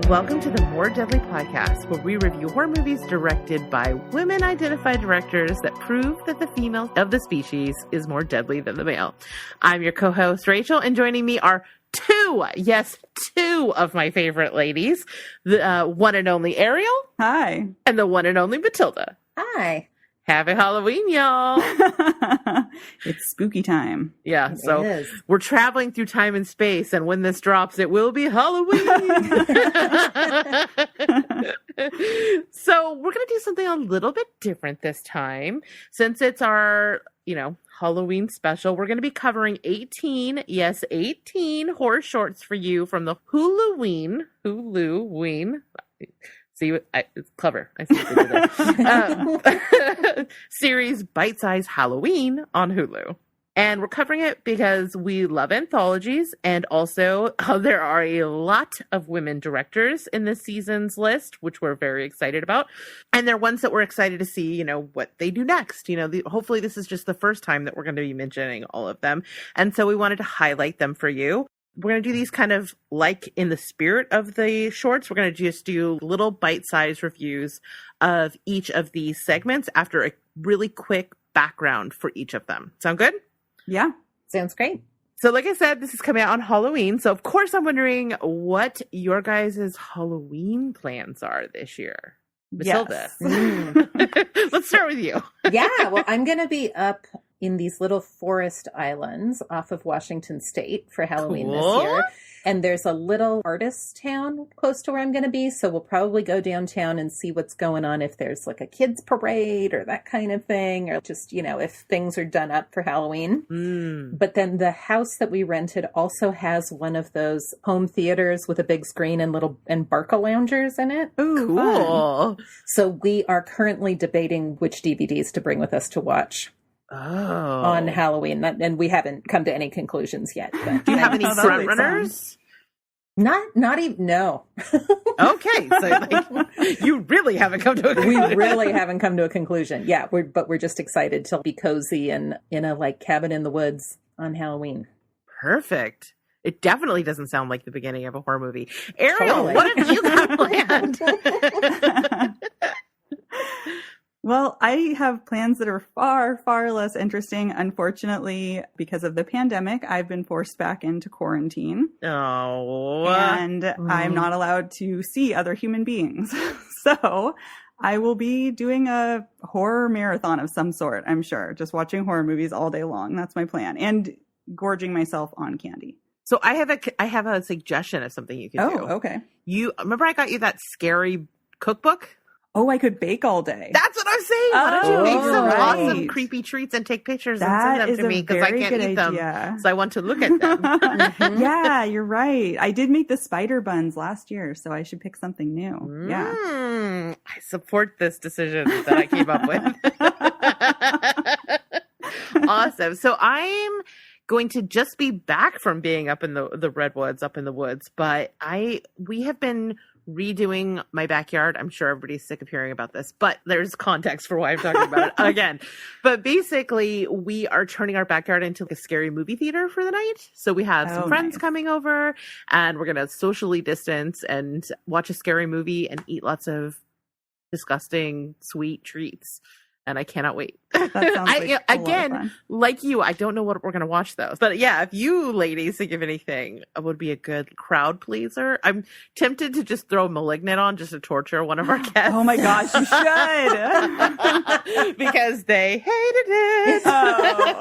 Welcome to the More Deadly Podcast, where we review horror movies directed by women-identified directors that prove that the female of the species is more deadly than the male. I'm your co-host, Rachel, and joining me are two of my favorite ladies, the one and only Ariel. Hi. And the one and only Matilda. Hi. Happy Halloween, y'all. It's spooky time. Yeah, so we're traveling through time and space, and when this drops, it will be Halloween. So we're going to do something a little bit different this time. Since it's our, Halloween special, we're going to be covering 18 horror shorts for you from the Huluween. See, it's clever. I see what they did there. Series Bite Size Halloween on Hulu. And we're covering it because we love anthologies, and also there are a lot of women directors in this season's list, which we're very excited about. And they're ones that we're excited to see, what they do next. Hopefully this is just the first time that we're going to be mentioning all of them. And so we wanted to highlight them for you. We're going to do these kind of like in the spirit of the shorts. We're going to just do little bite-sized reviews of each of these segments after a really quick background for each of them. Sound good? Yeah. Sounds great. So like I said, this is coming out on Halloween. So of course I'm wondering what your guys' Halloween plans are this year. Matilda. Yes. Let's start with you. Yeah, well, I'm going to be up in these little forest islands off of Washington State for Halloween this year. And there's a little artist town close to where I'm going to be. So we'll probably go downtown and see what's going on, if there's like a kids parade or that kind of thing, or just, if things are done up for Halloween. But then the house that we rented also has one of those home theaters with a big screen and Barca loungers in it. Ooh, cool. Fun. So we are currently debating which DVDs to bring with us to watch. On Halloween, and we haven't come to any conclusions yet. But do you have any front runners? Not even. No. Okay, so you really haven't come to a conclusion. We really haven't come to a conclusion. Yeah, we're just excited to be cozy and in a cabin in the woods on Halloween. Perfect. It definitely doesn't sound like the beginning of a horror movie. Ariel, Totally. What have you got planned? Well, I have plans that are far, far less interesting. Unfortunately, because of the pandemic, I've been forced back into quarantine. Oh. And I'm not allowed to see other human beings. So I will be doing a horror marathon of some sort, I'm sure. Just watching horror movies all day long. That's my plan. And gorging myself on candy. So I have a suggestion of something you can do. Oh, okay. You remember I got you that scary cookbook? Oh, I could bake all day. That's what I'm saying. Why don't you make some right. awesome creepy treats and take pictures and send them to me, because I can't eat them. So I want to look at them. Yeah, you're right. I did make the spider buns last year, so I should pick something new. Yeah. I support this decision that I came up with. Awesome. So I'm going to just be back from being up in the redwoods, up in the woods, but we have been redoing my backyard. I'm sure everybody's sick of hearing about this, but there's context for why I'm talking about it again. But basically, we are turning our backyard into a scary movie theater for the night. So we have some friends coming over, and we're going to socially distance and watch a scary movie and eat lots of disgusting sweet treats. And I cannot wait. That sounds like again, like you, I don't know what we're going to watch though. But yeah, if you ladies think of anything, it would be a good crowd pleaser. I'm tempted to just throw Malignant on just to torture one of our guests. Oh my gosh, you should. Because they hated it. Oh.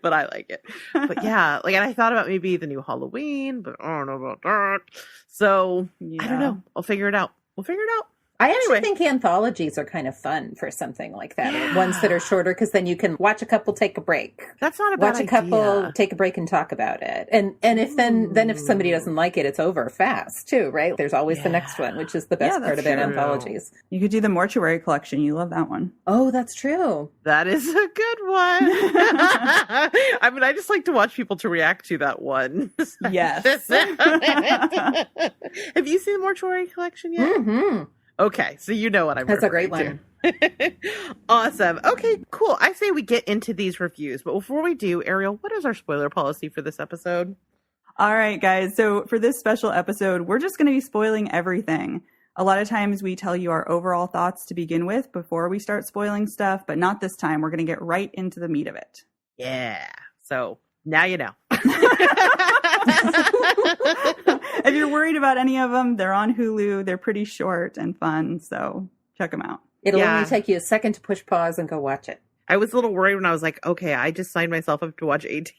But I like it. But yeah, and I thought about maybe the new Halloween, but I don't know about that. So I don't know. I'll figure it out. We'll figure it out. I actually think anthologies are kind of fun for something like that. Yeah. Ones that are shorter, because then you can watch a couple, take a break. That's not a bad idea. Watch a couple, take a break, and talk about it. And if then if somebody doesn't like it, it's over fast too, right? There's always the next one, which is the best part about anthologies. You could do the Mortuary Collection. You love that one. Oh, that's true. That is a good one. I mean, I just like to watch people to react to that one. Yes. Have you seen the Mortuary Collection yet? Mm-hmm. Okay, so you know what I'm That's a referring great one. Awesome. Okay, cool. I say we get into these reviews, but before we do, Ariel, what is our spoiler policy for this episode? All right, guys. So for this special episode, we're just going to be spoiling everything. A lot of times we tell you our overall thoughts to begin with before we start spoiling stuff, but not this time. We're going to get right into the meat of it. Yeah. So now you know. If you're worried about any of them, they're on Hulu. They're pretty short and fun, so check them out. It'll only take you a second to push pause and go watch it. I was a little worried when I was like, okay, I just signed myself up to watch 18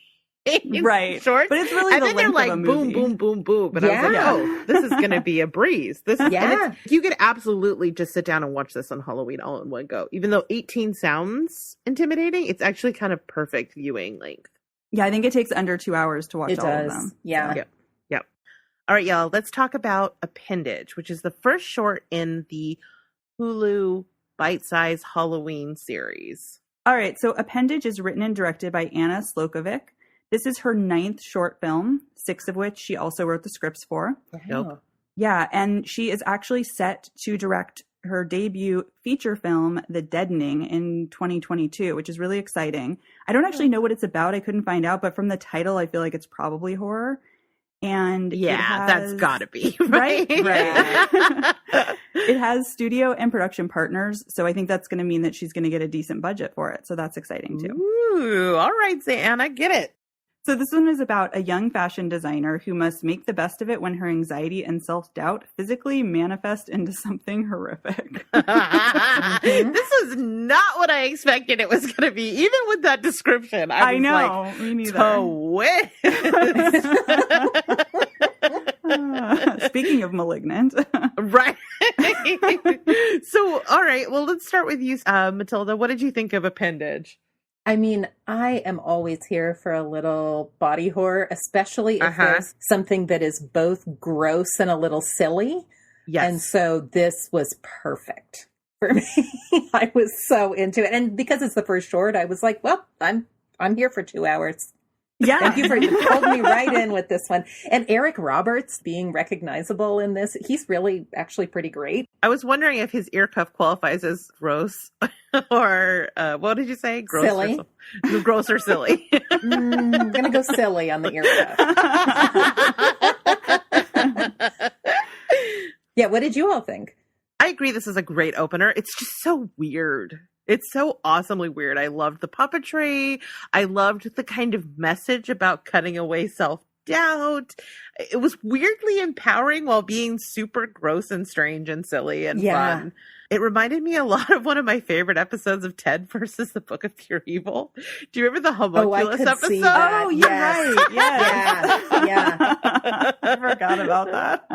right shorts. But it's really and the then they're length like of a boom, movie. boom, boom, boom. And I was like, oh, this is going to be a breeze. You could absolutely just sit down and watch this on Halloween all in one go. Even though 18 sounds intimidating, it's actually kind of perfect viewing length. Yeah, I think it takes under 2 hours to watch all of them. Yeah. Yep. All right, y'all, let's talk about Appendage, which is the first short in the Hulu bite-sized Halloween series. All right, so Appendage is written and directed by Anna Slockovic. This is her 9th short film, 6 of which she also wrote the scripts for. Nope. Yeah, and she is actually set to direct her debut feature film, The Deadening, in 2022, which is really exciting. I don't actually know what it's about. I couldn't find out, but from the title, I feel like it's probably horror. And that's gotta be right. It has studio and production partners, so I think that's going to mean that she's going to get a decent budget for it. So that's exciting too. Ooh, all right, Anna, get it. So this one is about a young fashion designer who must make the best of it when her anxiety and self-doubt physically manifest into something horrific. This is not what I expected it was going to be, even with that description. I know, like, me neither. Speaking of Malignant. Right. So, all right, well, let's start with you, Matilda. What did you think of Appendage? I mean, I am always here for a little body horror, especially if there's something that is both gross and a little silly. Yes. And so this was perfect for me. I was so into it. And because it's the first short, I was like, well, I'm here for 2 hours. Yeah. Thank you for holding me right in with this one. And Eric Roberts being recognizable in this, he's really actually pretty great. I was wondering if his ear cuff qualifies as gross or what did you say? Gross silly. Gross or silly. I'm going to go silly on the ear cuff. Yeah, what did you all think? I agree this is a great opener. It's just so weird. It's so awesomely weird. I loved the puppetry. I loved the kind of message about cutting away self-doubt. It was weirdly empowering while being super gross and strange and silly and fun. It reminded me a lot of one of my favorite episodes of Ted versus the Book of Pure Evil. Do you remember the homunculus episode? Oh, you're right. Yes. Yeah. I forgot about that.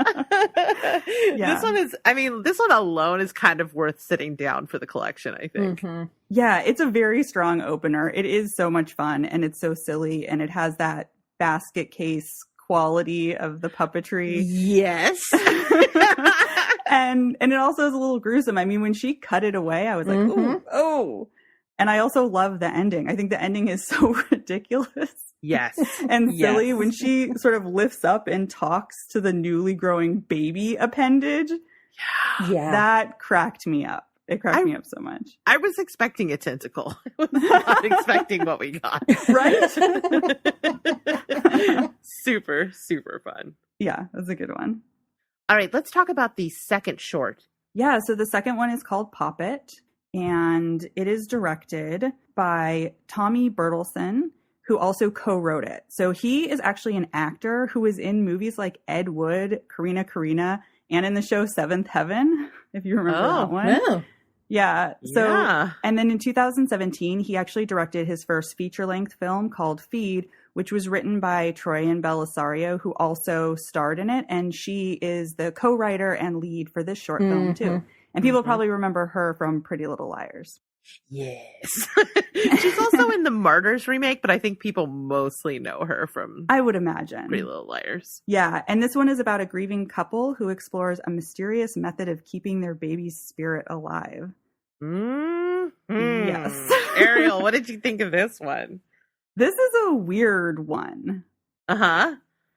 This one alone is kind of worth sitting down for the collection, I think. Mm-hmm. Yeah, it's a very strong opener. It is so much fun and it's so silly and it has that basket case quality of the puppetry. Yes. And it also is a little gruesome. I mean, when she cut it away, I was like, oh. And I also love the ending. I think the ending is so ridiculous. Yes. And silly when she sort of lifts up and talks to the newly growing baby appendage. Yeah. That cracked me up. It cracked me up so much. I was expecting a tentacle. I was not expecting what we got. Right? Super, super fun. Yeah, that's a good one. All right, let's talk about the second short. Yeah, so the second one is called Poppet, and it is directed by Tommy Bertelsen, who also co-wrote it. So he is actually an actor who was in movies like Ed Wood, Karina, and in the show Seventh Heaven, if you remember that one. Oh. Yeah. So, and then in 2017, he actually directed his first feature-length film called Feed, which was written by Troyan Belisario, who also starred in it. And she is the co-writer and lead for this short film, too. And people probably remember her from Pretty Little Liars. Yes. She's also in the Martyrs remake, but I think people mostly know her from I would imagine Pretty Little Liars. Yeah. And this one is about a grieving couple who explores a mysterious method of keeping their baby's spirit alive. Yes. Ariel, what did you think of this one? This is a weird one. Uh-huh.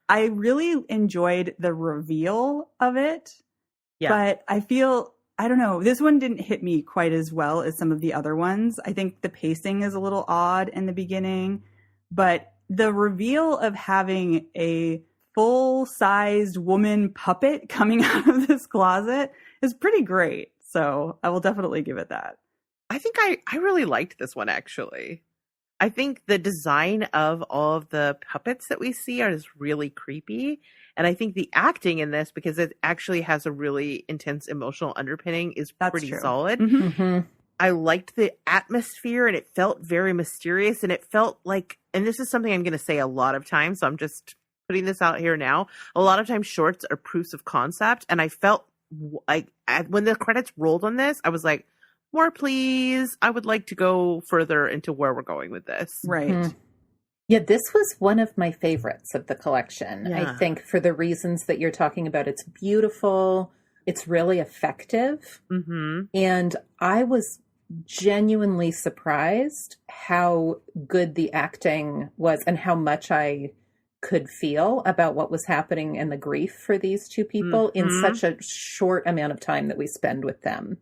I really enjoyed the reveal of it. Yeah. But I don't know, this one didn't hit me quite as well as some of the other ones. I think the pacing is a little odd in the beginning, but the reveal of having a full-sized woman puppet coming out of this closet is pretty great. So I will definitely give it that. I think I really liked this one, actually. I think the design of all of the puppets that we see is really creepy. And I think the acting in this, because it actually has a really intense emotional underpinning, is pretty solid. I liked the atmosphere, and it felt very mysterious, and it felt like, and this is something I'm going to say a lot of times, so I'm just putting this out here now. A lot of times shorts are proofs of concept, and I felt like when the credits rolled on this, I was like, more please. I would like to go further into where we're going with this. Right. Yeah, this was one of my favorites of the collection. Yeah. I think for the reasons that you're talking about. It's beautiful. It's really effective. And I was genuinely surprised how good the acting was and how much I could feel about what was happening and the grief for these two people in such a short amount of time that we spend with them.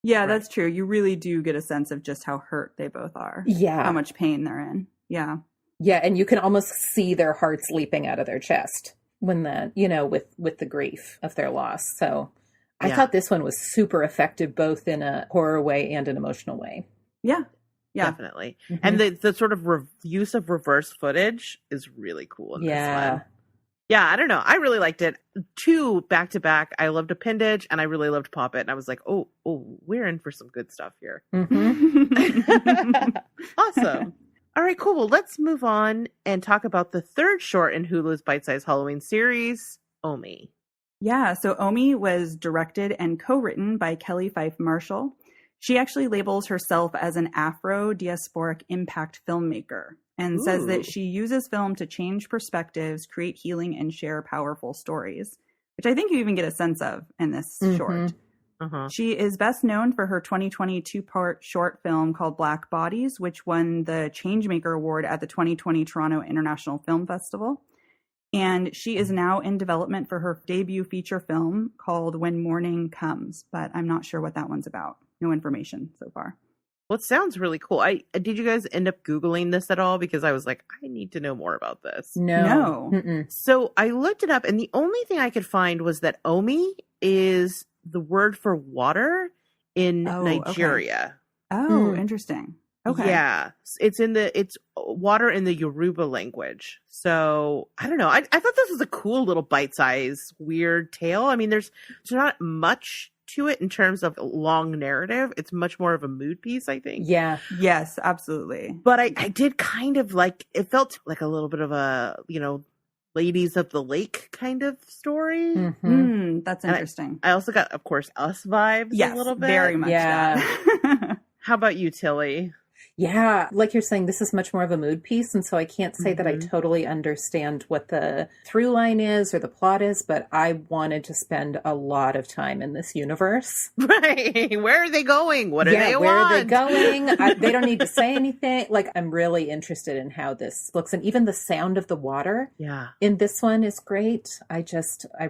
Yeah, that's true. You really do get a sense of just how hurt they both are. Yeah. How much pain they're in. Yeah. Yeah, and you can almost see their hearts leaping out of their chest when with the grief of their loss. So I thought this one was super effective, both in a horror way and an emotional way. Yeah. Yeah. Definitely. And the sort of use of reverse footage is really cool in this one. Yeah, I don't know. I really liked it. 2 back-to-back. I loved Appendage, and I really loved Pop It. And I was like, oh, we're in for some good stuff here. Awesome. All right, cool. Well, let's move on and talk about the third short in Hulu's bite-sized Halloween series, Omi. Yeah, so Omi was directed and co-written by Kelly Fife Marshall. She actually labels herself as an Afro-diasporic impact filmmaker and says that she uses film to change perspectives, create healing, and share powerful stories, which I think you even get a sense of in this short. She is best known for her 2020 2-part short film called Black Bodies, which won the Changemaker Award at the 2020 Toronto International Film Festival. And she is now in development for her debut feature film called When Morning Comes, but I'm not sure what that one's about. No information so far. Well, it sounds really cool. Did you guys end up Googling this at all? Because I was like, I need to know more about this. No. So I looked it up, and the only thing I could find was that Omi is the word for water in Nigeria. Okay. Oh, interesting. Okay. Yeah. It's water in the Yoruba language. So I don't know. I thought this was a cool little bite-sized weird tale. I mean, there's not much to it in terms of long narrative. It's much more of a mood piece, I think. Yeah. Yes, absolutely. But I did kind of like, it felt like a little bit of a, Ladies of the Lake kind of story. That's interesting. I also got, of course, Us vibes a little bit. Very much. Yeah. That. How about you, Tilly? Yeah, like you're saying, this is much more of a mood piece, and so I can't say that I totally understand what the through line is or the plot is, but I wanted to spend a lot of time in this universe. Right. Where are they going? What do they want? Where are they going? They don't need to say anything. Like, I'm really interested in how this looks, and even the sound of the water in this one is great. I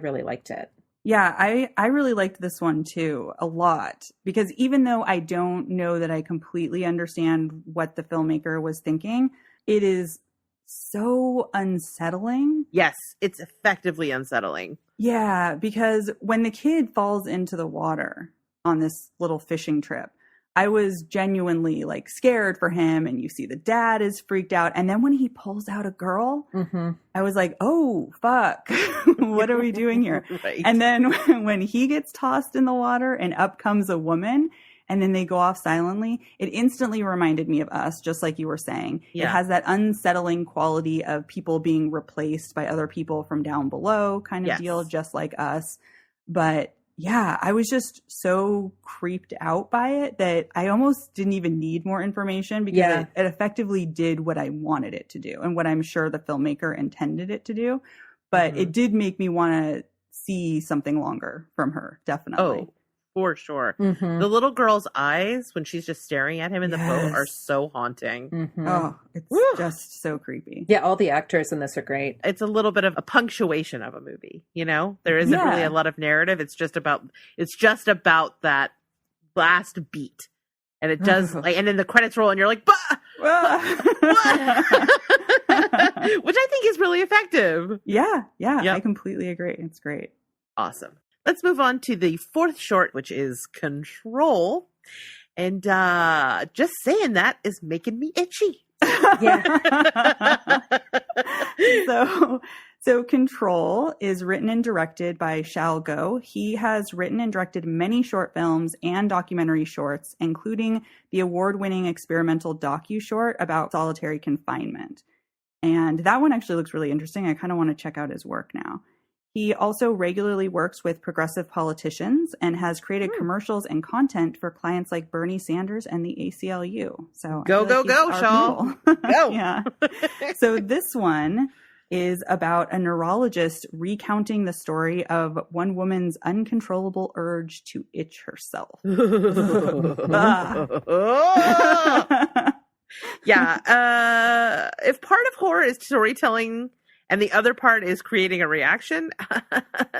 really liked it. Yeah, I really liked this one too, a lot, because even though I don't know that I completely understand what the filmmaker was thinking, it is so unsettling. Yes, it's effectively unsettling. Yeah, because when the kid falls into the water on this little fishing trip, I was genuinely scared for him, and you see the dad is freaked out. And then when he pulls out a girl, I was like, oh, fuck, what are we doing here? Right. And then when he gets tossed in the water and up comes a woman and then they go off silently, it instantly reminded me of Us, just like you were saying. Yeah. It has that unsettling quality of people being replaced by other people from down below kind of deal, just like Us. But yeah, I was just so creeped out by it that I almost didn't even need more information because it effectively did what I wanted it to do and what I'm sure the filmmaker intended it to do. But it did make me want to see something longer from her, definitely. Oh, for sure. The little girl's eyes, when she's just staring at him in the boat, are so haunting. Oh, it's just so creepy. Yeah, all the actors in this are great. It's a little bit of a punctuation of a movie, There isn't really a lot of narrative. It's just about that last beat. And it does, and then the credits roll, and you're like, bah! Which I think is really effective. Yeah. Yep. I completely agree. It's great. Awesome. Let's move on to the fourth short, which is Control. And just saying that is making me itchy. Yeah. So Control is written and directed by Shao Go. He has written and directed many short films and documentary shorts, including the award-winning experimental docu-short about solitary confinement. And that one actually looks really interesting. I kind of want to check out his work now. He also regularly works with progressive politicians and has created commercials and content for clients like Bernie Sanders and the ACLU. So go, Shaw. Go. Yeah. So this one is about a neurologist recounting the story of one woman's uncontrollable urge to itch herself. Yeah. If part of horror is storytelling and the other part is creating a reaction,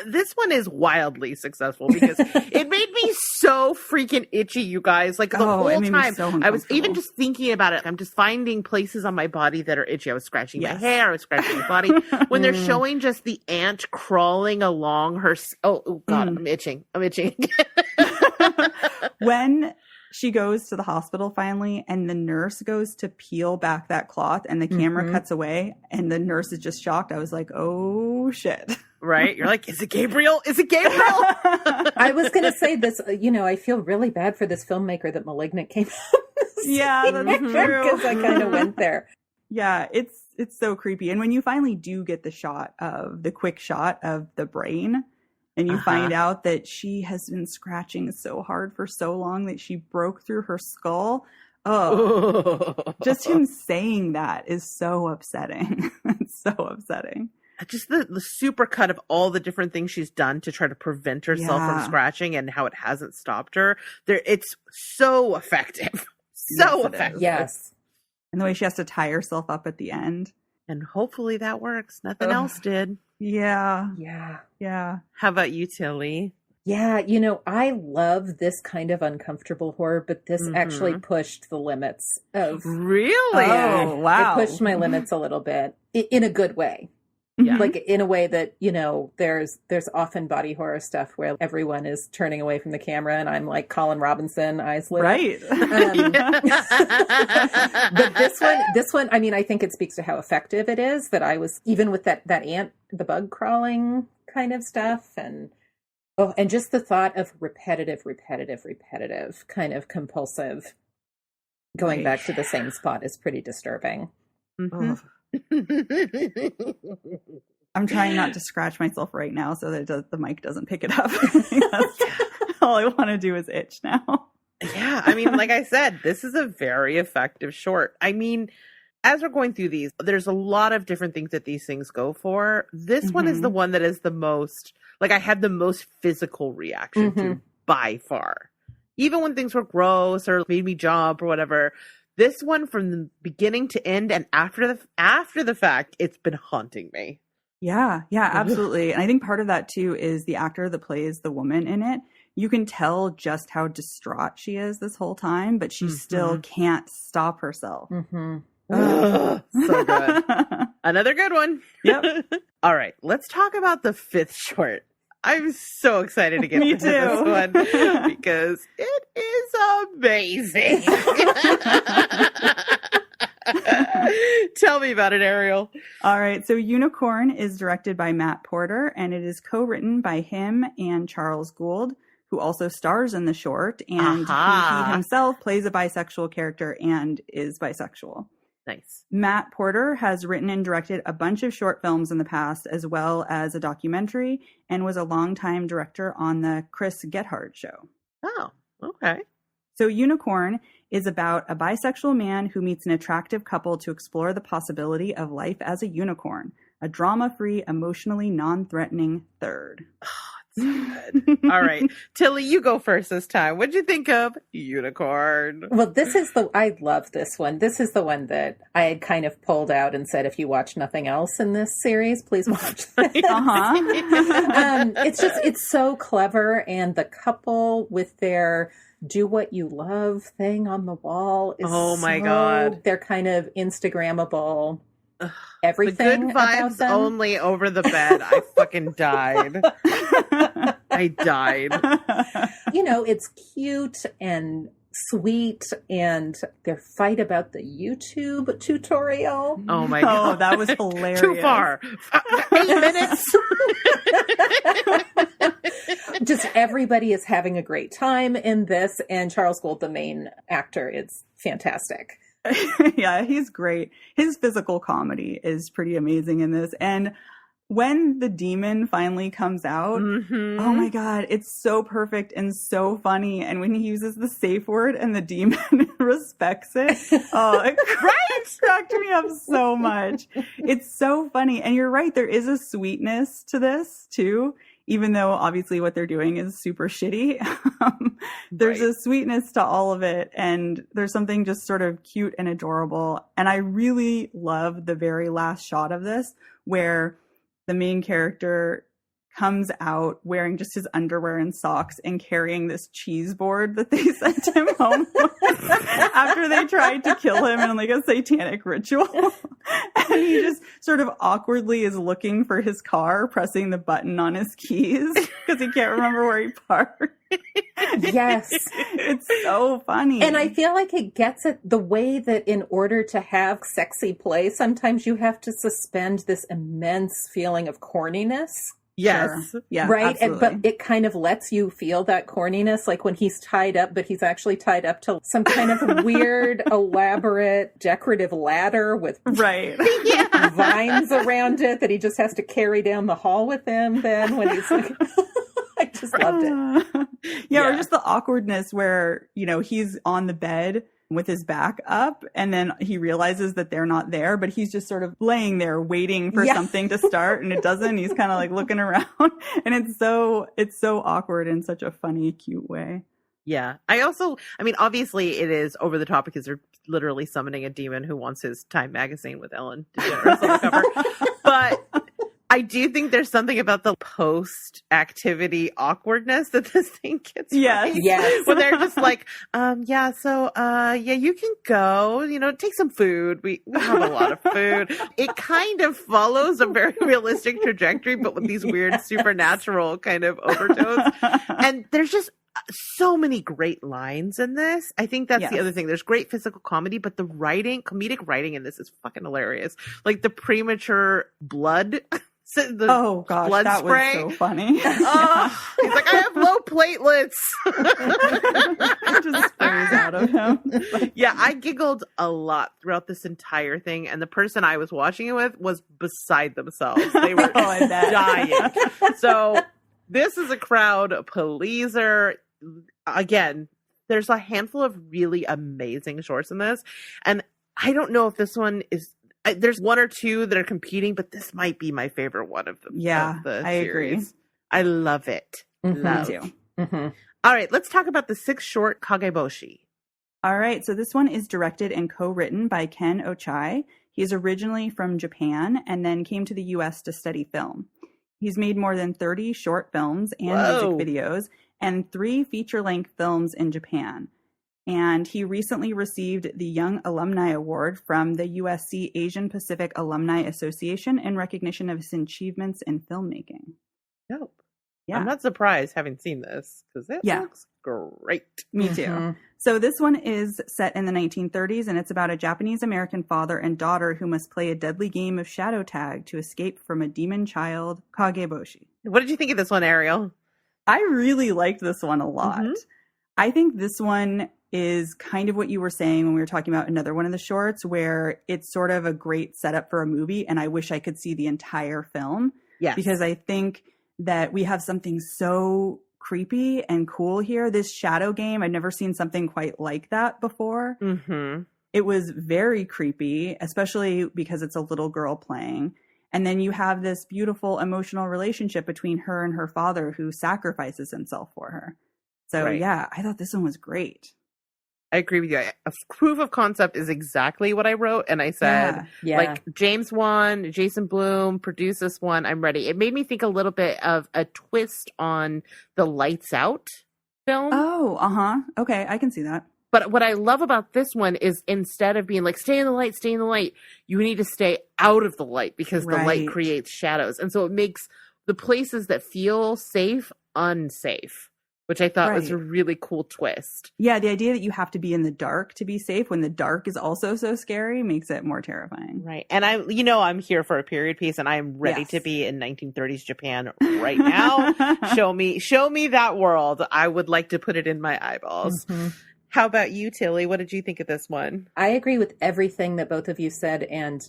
this one is wildly successful because it made me so freaking itchy, you guys. Like the whole time, so I was even just thinking about it. I'm just finding places on my body that are itchy. I was scratching my hair. I was scratching my body. When they're showing just the ant crawling along her... Oh God, I'm itching. When she goes to the hospital finally and the nurse goes to peel back that cloth and the camera cuts away and the nurse is just shocked. I was like, oh shit. Right? You're like, is it Gabriel? Is it Gabriel? I was going to say this, I feel really bad for this filmmaker that Malignant came out. Yeah, that's true. Because I kind of went there. Yeah, it's so creepy. And when you finally do get the quick shot of the brain, and you find out that she has been scratching so hard for so long that she broke through her skull. Oh, just him saying that is so upsetting. It's so upsetting. Just the super cut of all the different things she's done to try to prevent herself from scratching and how it hasn't stopped her. It's so effective. So effective. Yes. And the way she has to tie herself up at the end. And hopefully that works. Nothing else did. Yeah. How about you, Tilly? Yeah, I love this kind of uncomfortable horror, but this actually pushed the limits of... Really? Oh, wow. It pushed my limits a little bit in a good way. Yeah. Like in a way that, there's often body horror stuff where everyone is turning away from the camera and I'm like Colin Robinson, eyes lit. Right. But this one, I mean, I think it speaks to how effective it is that I was, even with that ant, the bug crawling kind of stuff. And just the thought of repetitive, kind of compulsive, going back to the same spot is pretty disturbing. Mm-hmm. I'm trying not to scratch myself right now so that the mic doesn't pick it up. All I want to do is itch now. Yeah, I mean, like I said, this is a very effective short. I mean, as we're going through these, there's a lot of different things that these things go for. This one is the one that is the most, like I had the most physical reaction to by far. Even when things were gross or made me jump or whatever. This one, from the beginning to end and after the fact, it's been haunting me. Yeah, absolutely. And I think part of that too is the actor that plays the woman in it. You can tell just how distraught she is this whole time, but she still can't stop herself. So good. Another good one. Yep. All right, let's talk about the fifth short. I'm so excited to get Me into too. this one because it is amazing. Tell me about it, Ariel. All right. So Unicorn is directed by Matt Porter, and it is co-written by him and Charles Gould, who also stars in the short. And he himself plays a bisexual character and is bisexual. Nice. Matt Porter has written and directed a bunch of short films in the past, as well as a documentary, and was a longtime director on the Chris Gethard show. Oh, okay. So Unicorn is about a bisexual man who meets an attractive couple to explore the possibility of life as a unicorn, a drama-free, emotionally non-threatening third. Oh, So good. All right. Tilly, you go first this time. What'd you think of Unicorn? Well, I love this one. This is the one that I had kind of pulled out and said, if you watch nothing else in this series, please watch this. It's so clever. And the couple with their do what you love thing on the wall is God. They're kind of Instagrammable. Everything the good vibes about them. only over the bed. I fucking died. I died. It's cute and sweet, and their fight about the YouTube tutorial. Oh my god, that was hilarious. Too far. 8 minutes. Just everybody is having a great time in this, and Charles Gould, the main actor, is fantastic. Yeah, he's great. His physical comedy is pretty amazing in this. And when the demon finally comes out, oh my god, it's so perfect and so funny. And when he uses the safe word and the demon respects it, it cracked me up so much. It's so funny. And you're right, there is a sweetness to this too. Even though obviously what they're doing is super shitty, there's a sweetness to all of it. And there's something just sort of cute and adorable. And I really love the very last shot of this where the main character comes out wearing just his underwear and socks and carrying this cheese board that they sent him home with after they tried to kill him in like a satanic ritual. And he just sort of awkwardly is looking for his car, pressing the button on his keys because he can't remember where he parked. Yes. It's so funny. And I feel like it gets at the way that in order to have sexy play, sometimes you have to suspend this immense feeling of corniness. Yes. Sure. Yeah. Right. Absolutely. But it kind of lets you feel that corniness, like when he's tied up, but he's actually tied up to some kind of weird, elaborate, decorative ladder with vines around it that he just has to carry down the hall with him then when he's like... I just loved it. Yeah, or just the awkwardness where, he's on the bed with his back up and then he realizes that they're not there, but he's just sort of laying there waiting for something to start and it doesn't. He's kind of like looking around and it's so awkward in such a funny, cute way. Yeah. Obviously it is over the top because they're literally summoning a demon who wants his Time magazine with Ellen DeGeneres on the cover. But I do think there's something about the post-activity awkwardness that this thing gets. Yes. When they're just like, you can go, take some food. We have a lot of food. It kind of follows a very realistic trajectory, but with these weird supernatural kind of overtones. And there's just so many great lines in this. I think that's the other thing. There's great physical comedy, but the comedic writing in this is fucking hilarious. Like the premature blood. Oh gosh, blood that spray. was so funny. He's like, I have low platelets. It just sprays out of him. Yeah, I giggled a lot throughout this entire thing, and the person I was watching it with was beside themselves. They were dying. So this is a crowd pleaser. Again, there's a handful of really amazing shorts in this, and I don't know if this one is. There's one or two that are competing, but this might be my favorite one of them. Yeah, of the I series. agree. I love it. Love. Me too. Mm-hmm. All right, let's talk about the 6 short Kageboshi. All right, so this one is directed and co-written by Ken Ochai. He's originally from Japan and then came to the U.S. to study film. He's made more than 30 short films and music videos and 3 feature-length films in Japan. And he recently received the Young Alumni Award from the USC Asian Pacific Alumni Association in recognition of his achievements in filmmaking. Dope. Yeah. I'm not surprised having seen this because it looks great. Me too. Mm-hmm. So this one is set in the 1930s and it's about a Japanese-American father and daughter who must play a deadly game of shadow tag to escape from a demon child, Kageboshi. What did you think of this one, Ariel? I really liked this one a lot. Mm-hmm. I think this one is kind of what you were saying when we were talking about another one of the shorts where it's sort of a great setup for a movie and I wish I could see the entire film. Yes. Because I think that we have something so creepy and cool here. This shadow game, I've never seen something quite like that before. Mm-hmm. It was very creepy, especially because it's a little girl playing. And then you have this beautiful emotional relationship between her and her father who sacrifices himself for her. So yeah, I thought this one was great. I agree with you. A proof of concept is exactly what I wrote. And I said, like, James Wan, Jason Blum, produce this one. I'm ready. It made me think a little bit of a twist on the Lights Out film. Oh, okay. I can see that. But what I love about this one is instead of being like, stay in the light, you need to stay out of the light because the light creates shadows. And so it makes the places that feel safe unsafe, which I thought was a really cool twist. Yeah, the idea that you have to be in the dark to be safe when the dark is also so scary makes it more terrifying. Right. And I'm here for a period piece and I'm ready to be in 1930s Japan right now. Show me that world. I would like to put it in my eyeballs. Mm-hmm. How about you, Tilly? What did you think of this one? I agree with everything that both of you said. And,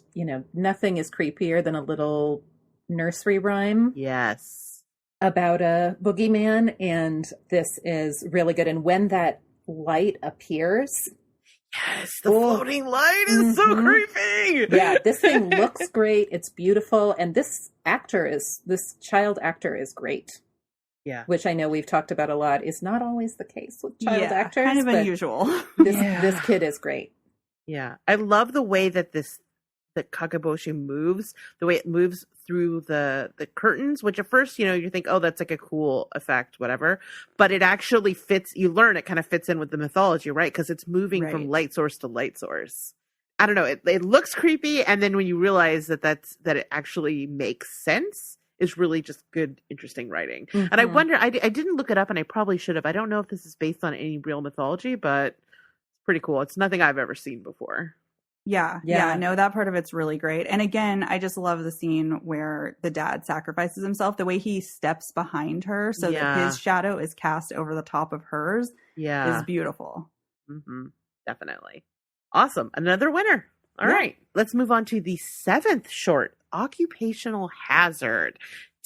nothing is creepier than a little nursery rhyme. Yes. About a boogeyman. And this is really good. And when that light appears. Yes, the floating light is so creepy. Yeah, this thing looks great. It's beautiful. And this child actor is great. Yeah. Which I know we've talked about a lot is not always the case with child actors. Kind of unusual. This kid is great. Yeah. I love the way that the Kageboshi moves, the way it moves through the curtains, which at first, you think, oh, that's like a cool effect, whatever. But it actually fits, you learn it kind of fits in with the mythology, right? Because it's moving from light source to light source. I don't know. It looks creepy. And then when you realize that it actually makes sense, is really just good, interesting writing. Mm-hmm. And I wonder, I didn't look it up and I probably should have. I don't know if this is based on any real mythology, but it's pretty cool. It's nothing I've ever seen before. Yeah. No, that part of it's really great. And again, I just love the scene where the dad sacrifices himself, the way he steps behind her so that his shadow is cast over the top of hers is beautiful. Mm-hmm. Definitely. Awesome. Another winner. All right. Let's move on to the 7th short, Occupational Hazard.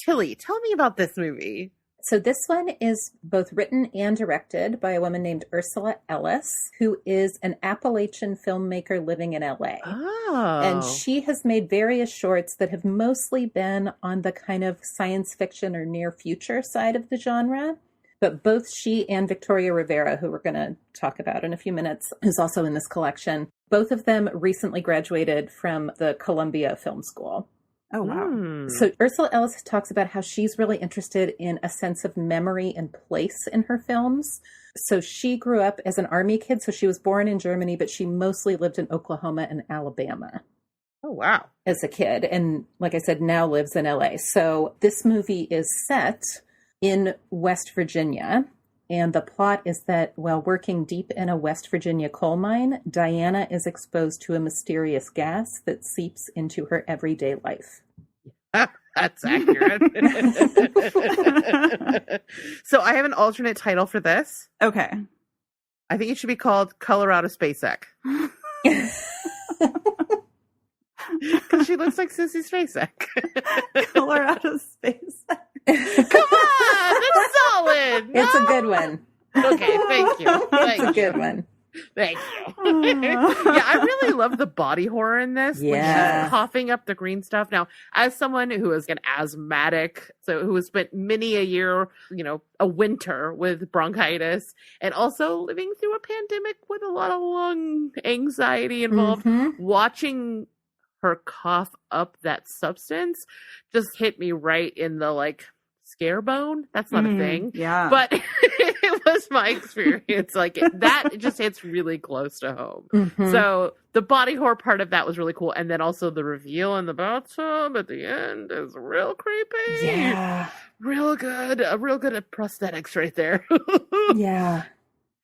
Tilly, tell me about this movie. So this one is both written and directed by a woman named Ursula Ellis, who is an Appalachian filmmaker living in LA. Oh. And she has made various shorts that have mostly been on the kind of science fiction or near future side of the genre. But both she and Victoria Rivera, who we're going to talk about in a few minutes, is also in this collection. Both of them recently graduated from the Columbia Film School. Oh, wow. So Ursula Ellis talks about how she's really interested in a sense of memory and place in her films. So she grew up as an Army kid. So she was born in Germany, but she mostly lived in Oklahoma and Alabama. Oh, wow. As a kid. And like I said, now lives in LA. So this movie is set in West Virginia. And the plot is that while working deep in a West Virginia coal mine, Diana is exposed to a mysterious gas that seeps into her everyday life. That's accurate. So I have an alternate title for this. Okay. I think it should be called Colorado Spacek. Because she looks like Sissy Spacek. Colorado Spacek. Come on, that's solid. It's a good one. Okay, thank you. It's a good one. Thank you. Yeah, I really love the body horror in this. Yeah. When she's coughing up the green stuff. Now, as someone who is an asthmatic, so who has spent many a year, a winter with bronchitis, and also living through a pandemic with a lot of lung anxiety involved, watching her cough up that substance just hit me right in the scare bone. That's not a thing. Yeah. But it was my experience. That just hits really close to home. Mm-hmm. So the body horror part of that was really cool. And then also the reveal in the bathtub at the end is real creepy. Yeah. Real good. Real good at prosthetics right there. Yeah.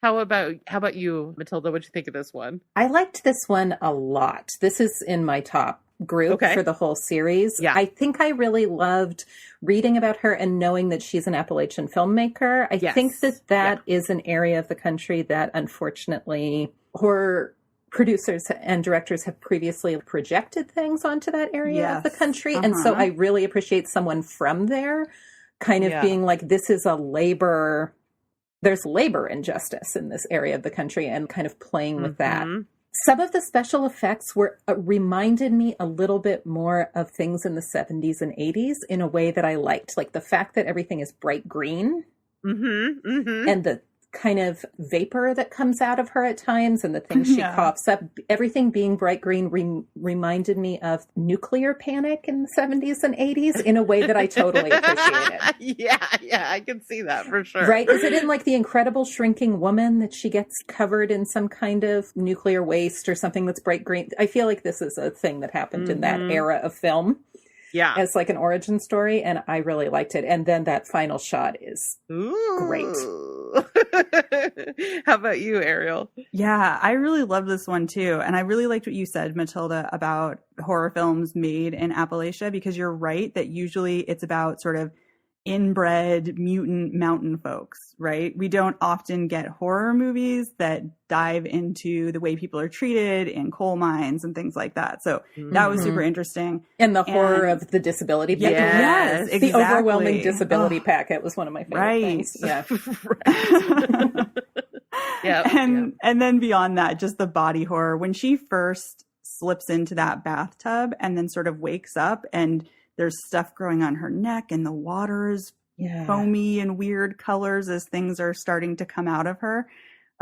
How about you, Matilda? What'd you think of this one? I liked this one a lot. This is in my top group for the whole series. Yeah. I think I really loved reading about her and knowing that she's an Appalachian filmmaker. I think that is an area of the country that unfortunately horror producers and directors have previously projected things onto that area of the country. And so I really appreciate someone from there kind of being like, this is there's labor injustice in this area of the country and kind of playing with that. Some of the special effects were reminded me a little bit more of things in the 70s and 80s in a way that I liked. Like the fact that everything is bright green and the kind of vapor that comes out of her at times and the things she coughs up, everything being bright green reminded me of nuclear panic in the 70s and 80s in a way that I totally appreciated. Yeah, I can see that for sure. Right? Is it in like The Incredible Shrinking Woman that she gets covered in some kind of nuclear waste or something that's bright green? I feel like this is a thing that happened in that era of film. Yeah. As like an origin story, and I really liked it. And then that final shot is great. How about you, Ariel? Yeah, I really loved this one too. And I really liked what you said, Matilda, about horror films made in Appalachia, because you're right that usually it's about sort of inbred mutant mountain folks, right? We don't often get horror movies that dive into the way people are treated in coal mines and things like that. So that was super interesting. And the horror of the disability packet. Yes, exactly. The overwhelming disability packet was one of my favorite things. Yeah. And then beyond that, just the body horror. When she first slips into that bathtub and then sort of wakes up and there's stuff growing on her neck and the water is foamy and weird colors as things are starting to come out of her.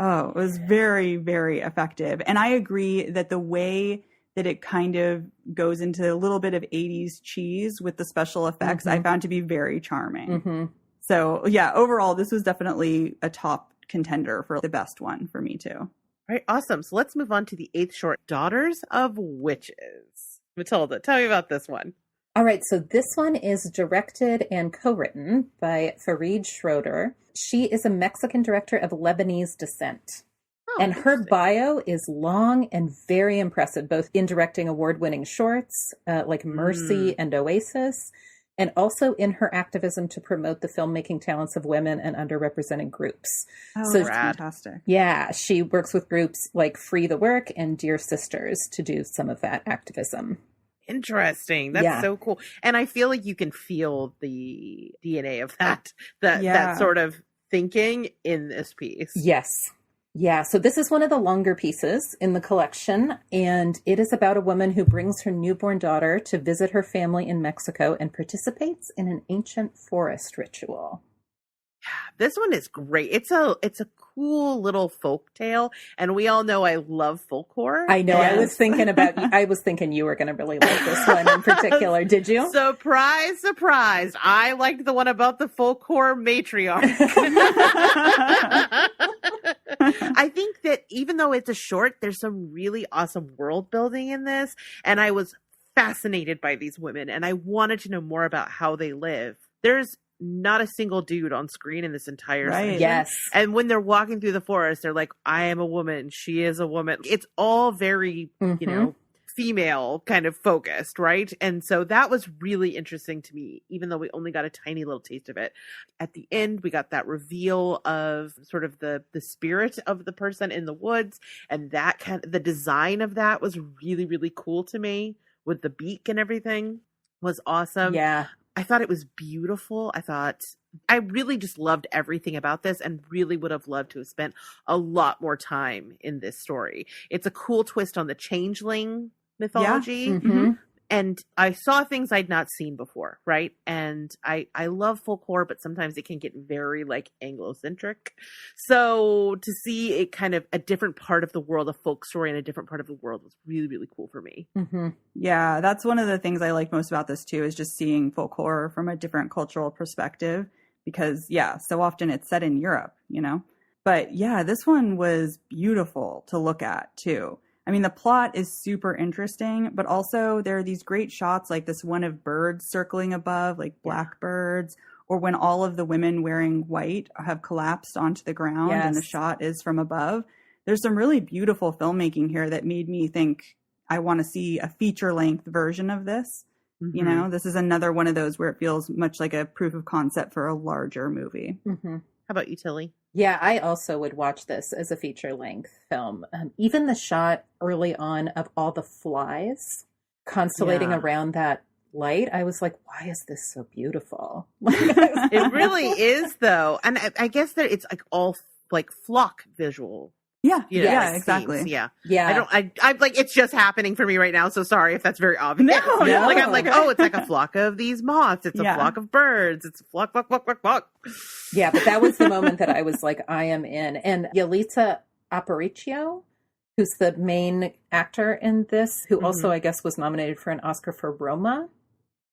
Oh, it was very, very effective. And I agree that the way that it kind of goes into a little bit of 80s cheese with the special effects, I found to be very charming. So yeah, overall, this was definitely a top contender for the best one for me too. All right, awesome. So let's move on to the 8th short, Daughters of Witches. Matilda, tell me about this one. All right, so this one is directed and co-written by Farid Schroeder. She is a Mexican director of Lebanese descent. And her bio is long and very impressive, both in directing award-winning shorts like Mercy and Oasis, and also in her activism to promote the filmmaking talents of women and underrepresented groups. Oh, so, that's fantastic. Yeah, she works with groups like Free the Work and Dear Sisters to do some of that activism. Interesting. That's so cool. And I feel like you can feel the DNA of that sort of thinking in this piece. Yes. Yeah. So this is one of the longer pieces in the collection, and it is about a woman who brings her newborn daughter to visit her family in Mexico and participates in an ancient forest ritual. This one is great. It's a cool little folk tale, and we all know I love folk horror. I know. Yes. I was thinking you were going to really like this one in particular. Did you? Surprise, surprise. I liked the one about the folk horror matriarch. I think that even though it's a short, there's some really awesome world building in this, and I was fascinated by these women, and I wanted to know more about how they live. There's not a single dude on screen in this entire section. Yes. And when they're walking through the forest, they're like, I am a woman. She is a woman. It's all very, female kind of focused, right? And so that was really interesting to me, even though we only got a tiny little taste of it. At the end, we got that reveal of sort of the spirit of the person in the woods. And that the design of that was really, really cool to me, with the beak and everything was awesome. Yeah. I thought it was beautiful. I really just loved everything about this, and really would have loved to have spent a lot more time in this story. It's a cool twist on the changeling mythology. Yeah. Mm-hmm. And I saw things I'd not seen before, right? And I love folk horror, but sometimes it can get very like Anglo-centric. So to see it kind of a different part of the world, a folk story in a different part of the world, was really, really cool for me. Mm-hmm. Yeah, that's one of the things I like most about this too, is just seeing folk horror from a different cultural perspective. Because so often it's set in Europe, But yeah, this one was beautiful to look at too. I mean, the plot is super interesting, but also there are these great shots like this one of birds circling above, like blackbirds, or when all of the women wearing white have collapsed onto the ground and the shot is from above. There's some really beautiful filmmaking here that made me think I want to see a feature-length version of this. Mm-hmm. This is another one of those where it feels much like a proof of concept for a larger movie. Mm-hmm. How about you, Tilly? Yeah, I also would watch this as a feature-length film. Even the shot early on of all the flies constellating around that light, I was like, why is this so beautiful? It really is, though. And I guess that it's like all like flock visual Yeah. you know, Yeah, like exactly. scenes. Yeah. Yeah. I'm like, it's just happening for me right now. So sorry if that's very obvious. No, like, no. I'm like, oh, it's like a flock of these moths. It's a flock of birds. It's a flock. Yeah, but that was the moment that I was like, I am in. And Yalitza Aparicio, who's the main actor in this, who also, I guess, was nominated for an Oscar for Roma.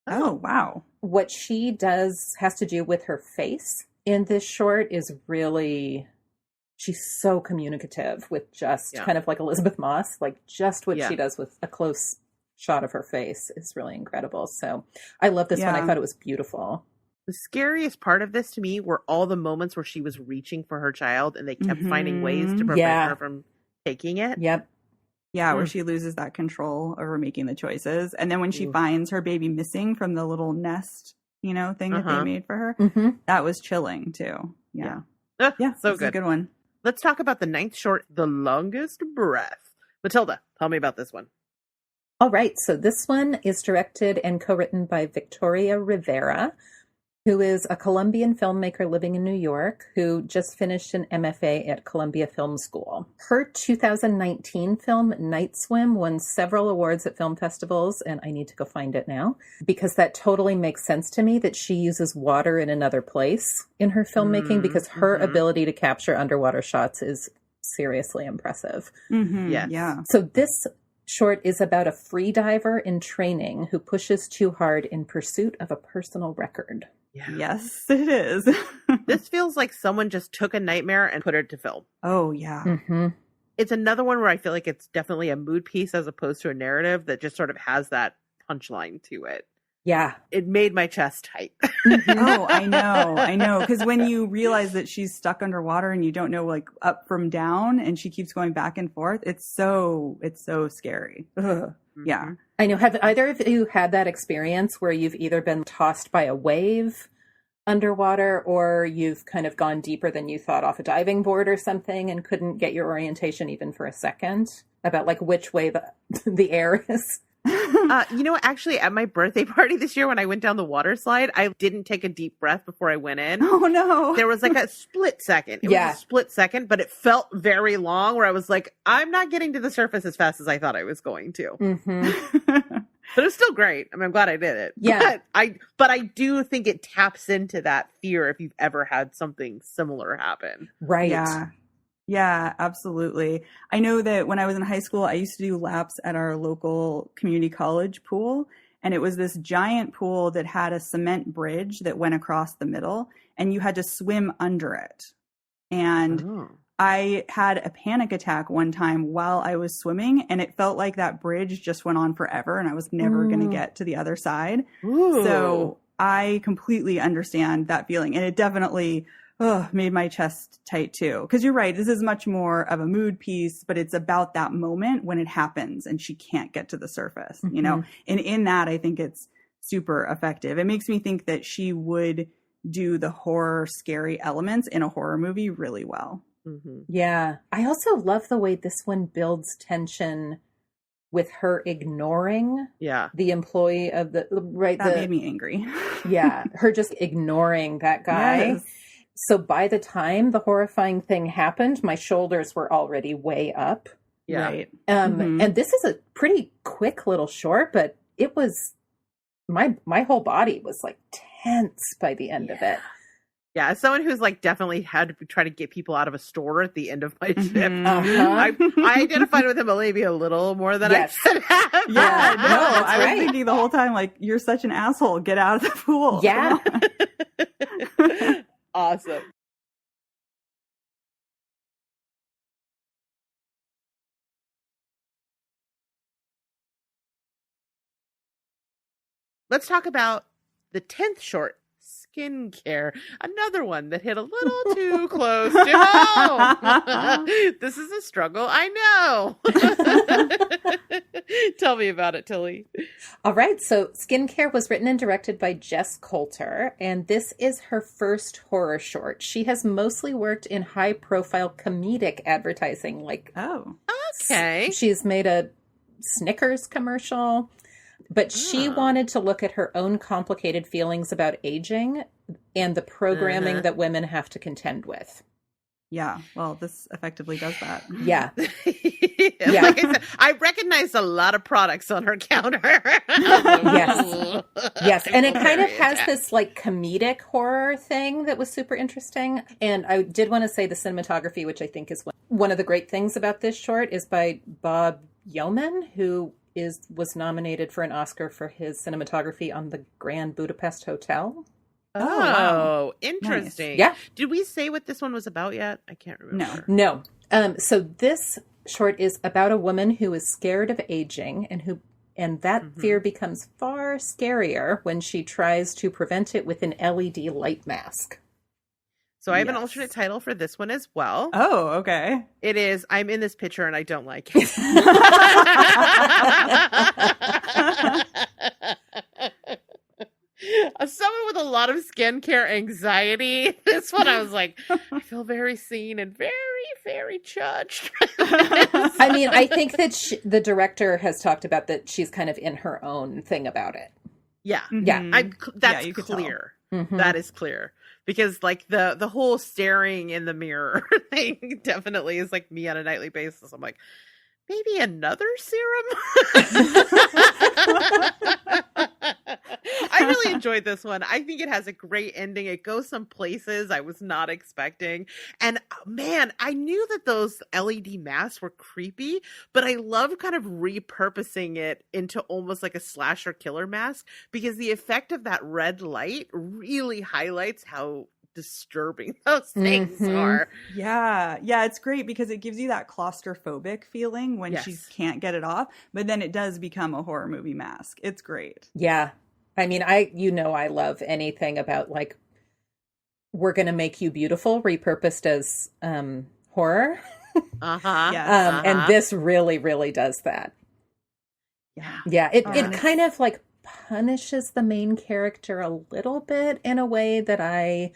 Oh, wow. What she does has to do with her face in this short is really, she's so communicative with just kind of like Elizabeth Moss, like just what she does with a close shot of her face is really incredible. So I love this one. I thought it was beautiful. The scariest part of this to me were all the moments where she was reaching for her child and they kept finding ways to prevent her from taking it. Yep. Yeah, where she loses that control over making the choices. And then when she finds her baby missing from the little nest, you know, thing that they made for her, that was chilling too. Yeah. Yeah, so good. A good one. Let's talk about the 9th short, The Longest Breath. Matilda, tell me about this one. All right. So this one is directed and co-written by Victoria Rivera, who is a Colombian filmmaker living in New York, who just finished an MFA at Columbia Film School. Her 2019 film, Night Swim, won several awards at film festivals, and I need to go find it now, because that totally makes sense to me that she uses water in another place in her filmmaking, because her ability to capture underwater shots is seriously impressive. Yes. Yeah. So this short is about a free diver in training who pushes too hard in pursuit of a personal record. Yeah. Yes, it is. This feels like someone just took a nightmare and put it to film. Oh, yeah. It's another one where I feel like it's definitely a mood piece as opposed to a narrative that just sort of has that punchline to it. Yeah. It made my chest tight. Oh, I know. Because when you realize that she's stuck underwater and you don't know like up from down and she keeps going back and forth, it's so scary. Ugh. Yeah. I know. Have either of you had that experience where you've either been tossed by a wave underwater or you've kind of gone deeper than you thought off a diving board or something and couldn't get your orientation even for a second about like which way the air is? Actually at my birthday party this year when I went down the water slide, I didn't take a deep breath before I went in. Oh no. There was like a split second. It was a split second, but it felt very long where I was like, I'm not getting to the surface as fast as I thought I was going to. But it's still great. I mean, I'm glad I did it. Yeah. But I do think it taps into that fear if you've ever had something similar happen. Right. Yeah. Yeah, absolutely. I know that when I was in high school, I used to do laps at our local community college pool. And it was this giant pool that had a cement bridge that went across the middle and you had to swim under it. And I had a panic attack one time while I was swimming and it felt like that bridge just went on forever and I was never going to get to the other side. So I completely understand that feeling. And it definitely made my chest tight too. Because you're right, this is much more of a mood piece, but it's about that moment when it happens and she can't get to the surface, you know? And in that, I think it's super effective. It makes me think that she would do the horror, scary elements in a horror movie really well. Yeah. I also love the way this one builds tension with her ignoring the employee of that made me angry. Her just ignoring that guy. Yes. So by the time the horrifying thing happened, my shoulders were already way up. Yeah. Right. And this is a pretty quick little short, but it was my whole body was like tense by the end of it. Yeah, as someone who's like definitely had to try to get people out of a store at the end of my shift, I identified with him maybe a little more than I should have. Yeah, I was thinking the whole time, like, you're such an asshole. Get out of the pool. Yeah. Awesome. Let's talk about the 10th short, Skincare. Another one that hit a little too close to home. This is a struggle, I know. Tell me about it, Tilly. All right. So Skincare was written and directed by Jess Coulter, and this is her first horror short. She has mostly worked in high-profile comedic advertising. Okay. She's made a Snickers commercial. But she wanted to look at her own complicated feelings about aging and the programming that women have to contend with. Yeah, well, this effectively does that. Yeah. Yeah. Like I said, I recognized a lot of products on her counter. Yes. Yes. And it kind of has Hilarious. this like comedic horror thing that was super interesting. And I did want to say the cinematography, which I think is one of the great things about this short, is by Bob Yeoman, who was nominated for an Oscar for his cinematography on the Grand Budapest Hotel. Oh, wow. interesting. Nice. Yeah. Did we say what this one was about yet? I can't remember. No. So this short is about a woman who is scared of aging and that fear becomes far scarier when she tries to prevent it with an LED light mask. So I have an alternate title for this one as well. Oh, okay. It is, I'm in this picture and I don't like it. As someone with a lot of skincare anxiety, this one I was like, I feel very seen and very, very judged. I mean, I think that the director has talked about that she's kind of in her own thing about it. Yeah. Mhm. Yeah. That's you could tell. clear. Mhm. That is clear. Because like the whole staring in the mirror thing definitely is like me on a nightly basis. I'm like, maybe another serum? I really enjoyed this one. I think it has a great ending. It goes some places I was not expecting. And man, I knew that those LED masks were creepy, but I love kind of repurposing it into almost like a slasher killer mask because the effect of that red light really highlights how disturbing those things are. Yeah. Yeah, it's great because it gives you that claustrophobic feeling when she can't get it off, but then it does become a horror movie mask. It's great. Yeah. I mean, I love anything about like, we're going to make you beautiful, repurposed as horror. Yes. And this really, really does that. Yeah. Yeah. It kind of like punishes the main character a little bit in a way that I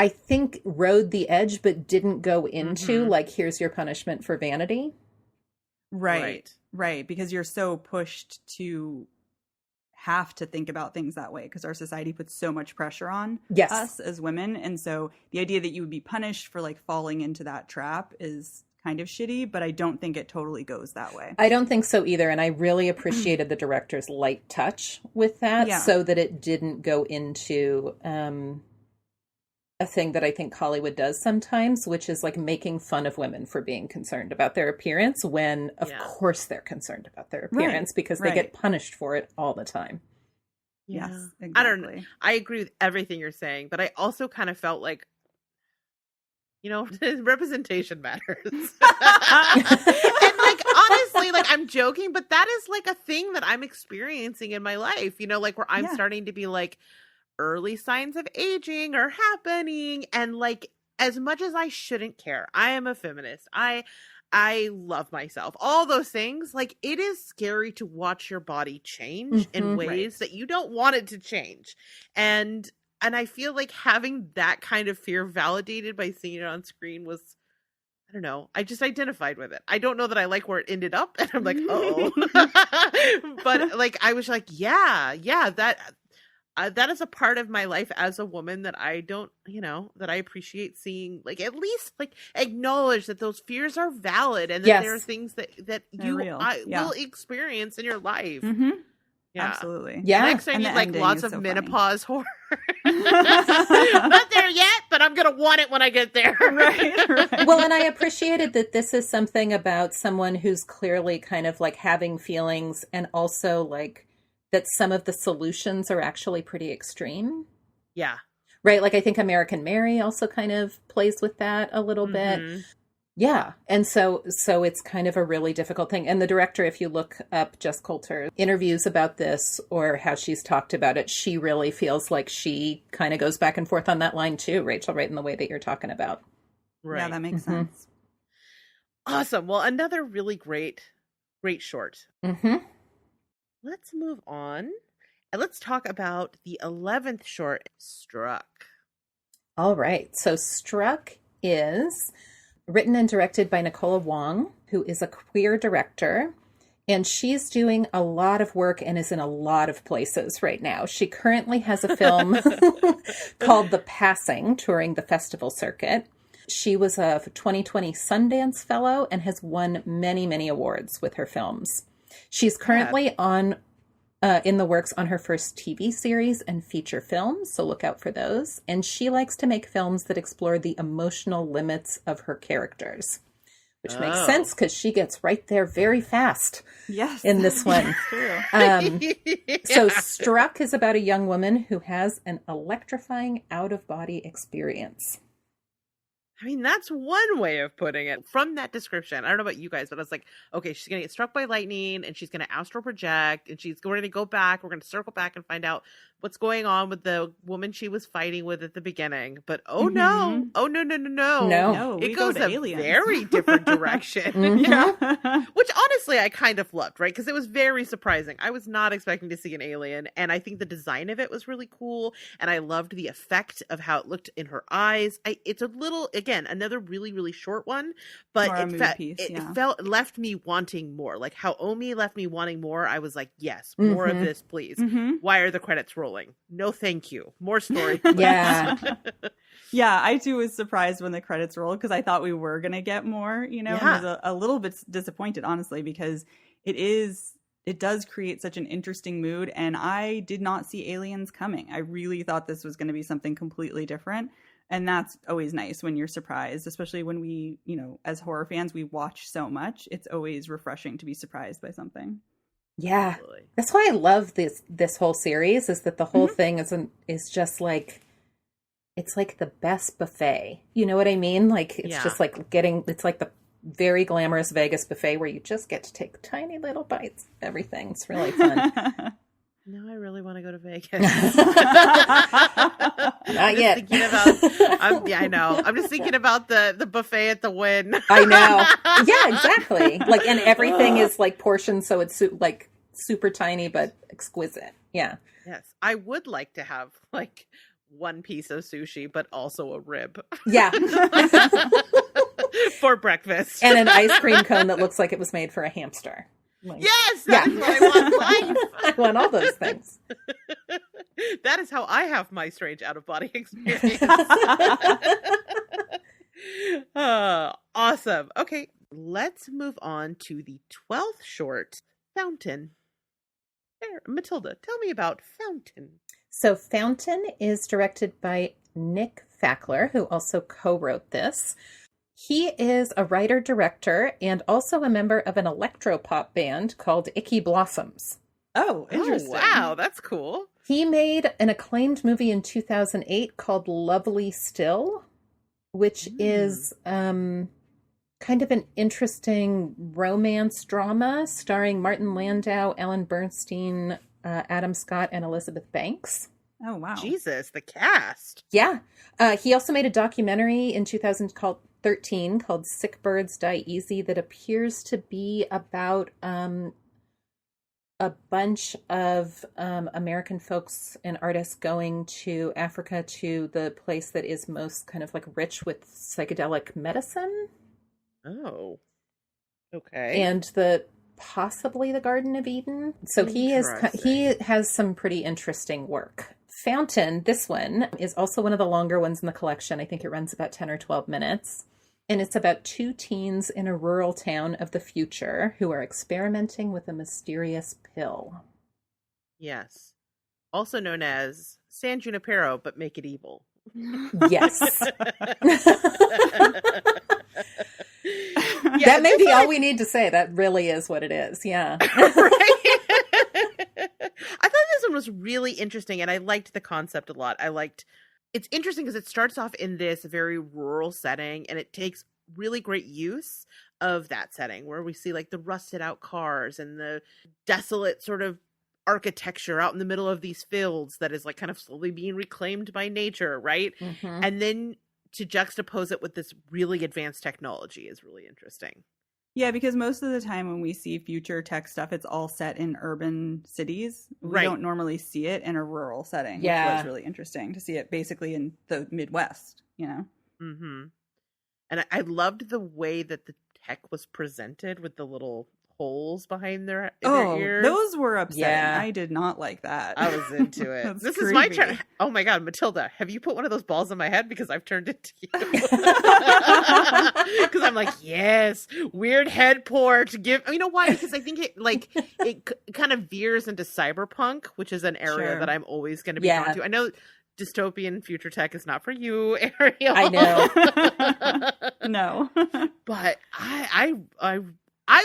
think rode the edge, but didn't go into like, here's your punishment for vanity. Right. Because you're so pushed to have to think about things that way because our society puts so much pressure on us as women. And so the idea that you would be punished for like falling into that trap is kind of shitty, but I don't think it totally goes that way. I don't think so either. And I really appreciated the director's light touch with that so that it didn't go into a thing that I think Hollywood does sometimes, which is like making fun of women for being concerned about their appearance when, of course, they're concerned about their appearance because they get punished for it all the time. Yes, exactly. I don't know. I agree with everything you're saying, but I also kind of felt like, you know, representation matters. And like, honestly, like I'm joking, but that is like a thing that I'm experiencing in my life, you know, like where I'm starting to be like, early signs of aging are happening, and like as much as I shouldn't care, I am a feminist, I love myself, all those things, like it is scary to watch your body change in ways that you don't want it to change, and I feel like having that kind of fear validated by seeing it on screen was, I don't know, I just identified with it. I don't know that I like where it ended up, and I'm like, oh. But like I was like, yeah, that is a part of my life as a woman that I don't, you know, that I appreciate seeing, like, at least, like, acknowledge that those fears are valid and that there are things that you will experience in your life. Mm-hmm. Yeah. Absolutely. Yeah. Next, I need, like, lots of menopause horror. Not Not there yet, but I'm going to want it when I get there. Right. Well, and I appreciated that this is something about someone who's clearly kind of, like, having feelings and also, like, that some of the solutions are actually pretty extreme. Yeah. Right? Like, I think American Mary also kind of plays with that a little bit. Yeah. And so it's kind of a really difficult thing. And the director, if you look up Jess Coulter's interviews about this or how she's talked about it, she really feels like she kind of goes back and forth on that line too, Rachel, right in the way that you're talking about. Right. Yeah, that makes sense. Awesome. Well, another really great short. Let's move on and let's talk about the 11th short, Struck. All right. So Struck is written and directed by Nicola Wong, who is a queer director, and she's doing a lot of work and is in a lot of places right now. She currently has a film called The Passing, touring the festival circuit. She was a 2020 Sundance Fellow and has won many, many awards with her films. She's currently in the works on her first TV series and feature films, so look out for those. And she likes to make films that explore the emotional limits of her characters, which makes sense because she gets right there very fast. Yes, in this one. True. So Struck is about a young woman who has an electrifying out-of-body experience. I mean, that's one way of putting it. From that description, I don't know about you guys, but I was like, okay, she's going to get struck by lightning and she's going to astral project and we're going to go back. We're going to circle back and find out what's going on with the woman she was fighting with at the beginning. But no. It goes a aliens. Very different direction. Yeah. Which honestly, I kind of loved, right? Because it was very surprising. I was not expecting to see an alien. And I think the design of it was really cool. And I loved the effect of how it looked in her eyes. It's a little, again, another really, really short one. But it left me wanting more. Like how Omi left me wanting more. I was like, yes, more of this, please. Why are the credits rolling? No, thank you. More story. Yeah. Yeah, I too was surprised when the credits rolled because I thought we were going to get more, and I was a little bit disappointed, honestly, because it does create such an interesting mood, and I did not see aliens coming. I really thought this was going to be something completely different, and that's always nice when you're surprised, especially when we, as horror fans, we watch so much. It's always refreshing to be surprised by something. Yeah, that's why I love this whole series. Is that the whole thing is just like, it's like the best buffet. You know what I mean? Like it's just like it's like the very glamorous Vegas buffet where you just get to take tiny little bites of everything. It's really fun. Now I really want to go to Vegas. Not yet. I know. I'm just thinking about the buffet at the Wynn. I know. Yeah, exactly. Like, and everything is like portioned so it's like super tiny but exquisite. Yeah. Yes, I would like to have like one piece of sushi, but also a rib. Yeah. For breakfast, and an ice cream cone that looks like it was made for a hamster. Like, yes, that's what I want in life. I want all those things. That is how I have my strange out-of-body experience. Awesome. Okay, let's move on to the 12th short, Fountain. There, Matilda, tell me about Fountain. So Fountain is directed by Nick Fackler, who also co-wrote this. He is a writer-director and also a member of an electropop band called Icky Blossoms. Oh, interesting. Oh, wow, that's cool. He made an acclaimed movie in 2008 called Lovely Still, which is kind of an interesting romance drama starring Martin Landau, Ellen Bernstein, Adam Scott, and Elizabeth Banks. Oh, wow. Jesus, the cast. Yeah. He also made a documentary in 2013 called Sick Birds Die Easy that appears to be about a bunch of American folks and artists going to Africa, to the place that is most kind of like rich with psychedelic medicine. Oh, okay. And possibly the Garden of Eden. So he has some pretty interesting work. Fountain, this one, is also one of the longer ones in the collection. I think it runs about 10 or 12 minutes. And it's about two teens in a rural town of the future who are experimenting with a mysterious pill. Yes. Also known as San Junipero, but make it evil. Yes. Yeah, that may be all we need to say. That really is what it is. Yeah. Right? I thought this one was really interesting, and I liked the concept a lot. It's interesting because it starts off in this very rural setting, and it takes really great use of that setting where we see like the rusted out cars and the desolate sort of architecture out in the middle of these fields that is like kind of slowly being reclaimed by nature, right? Mm-hmm. And then to juxtapose it with this really advanced technology is really interesting. Yeah, because most of the time when we see future tech stuff, it's all set in urban cities. We don't normally see it in a rural setting, which was really interesting to see it basically in the Midwest, Mm-hmm. And I loved the way that the tech was presented with the little holes behind their Oh, ears. those were upsetting. Yeah. I did not like that. I was into it. That's This is my creepy. turn. Oh my God, Matilda, have you put one of those balls in my head? Because I've turned it to you. Because I'm like, yes, weird head port. You know why? Because I think it kind of veers into cyberpunk, which is an area Sure. that I'm always going to be drawn to. I know dystopian future tech is not for you, Ariel. I know. No. But I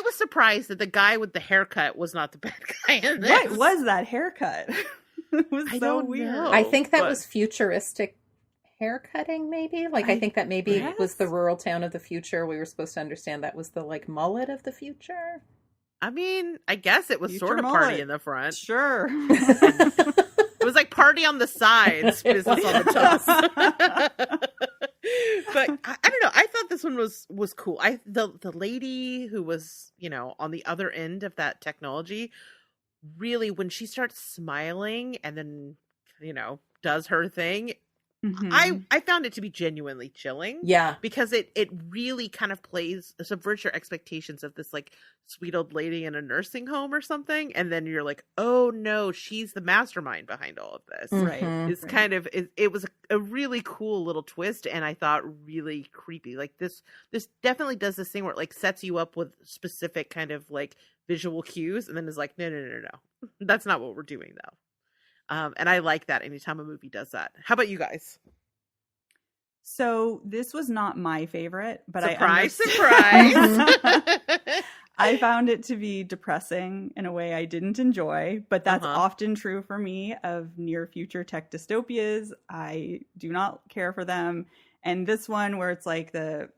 was surprised that the guy with the haircut was not the bad guy in this. What was that haircut? It was I so don't weird. know. I think that but- was futuristic haircutting, maybe. Like, I think that maybe it was the rural town of the future. We were supposed to understand that was the, like, mullet of the future. I mean, I guess it was Future sort of mullet. party in the front. Sure. It was like party on the sides, business on the top. But I don't know. I thought this one was cool. The lady who was, on the other end of that technology, really, when she starts smiling and then, does her thing, Mhm. I found it to be genuinely chilling. Yeah. Because it really kind of subverts your expectations of this like sweet old lady in a nursing home or something. And then you're like, oh no, she's the mastermind behind all of this. Right. Mhm. It's kind of, it was a really cool little twist. And I thought really creepy. Like this definitely does this thing where it like sets you up with specific kind of like visual cues. And then is like, no. That's not what we're doing though. And I like that anytime a movie does that. How about you guys? So this was not my favorite, but Surprise. I found it to be depressing in a way I didn't enjoy, but that's often true for me of near future tech dystopias. I do not care for them. And this one where it's like the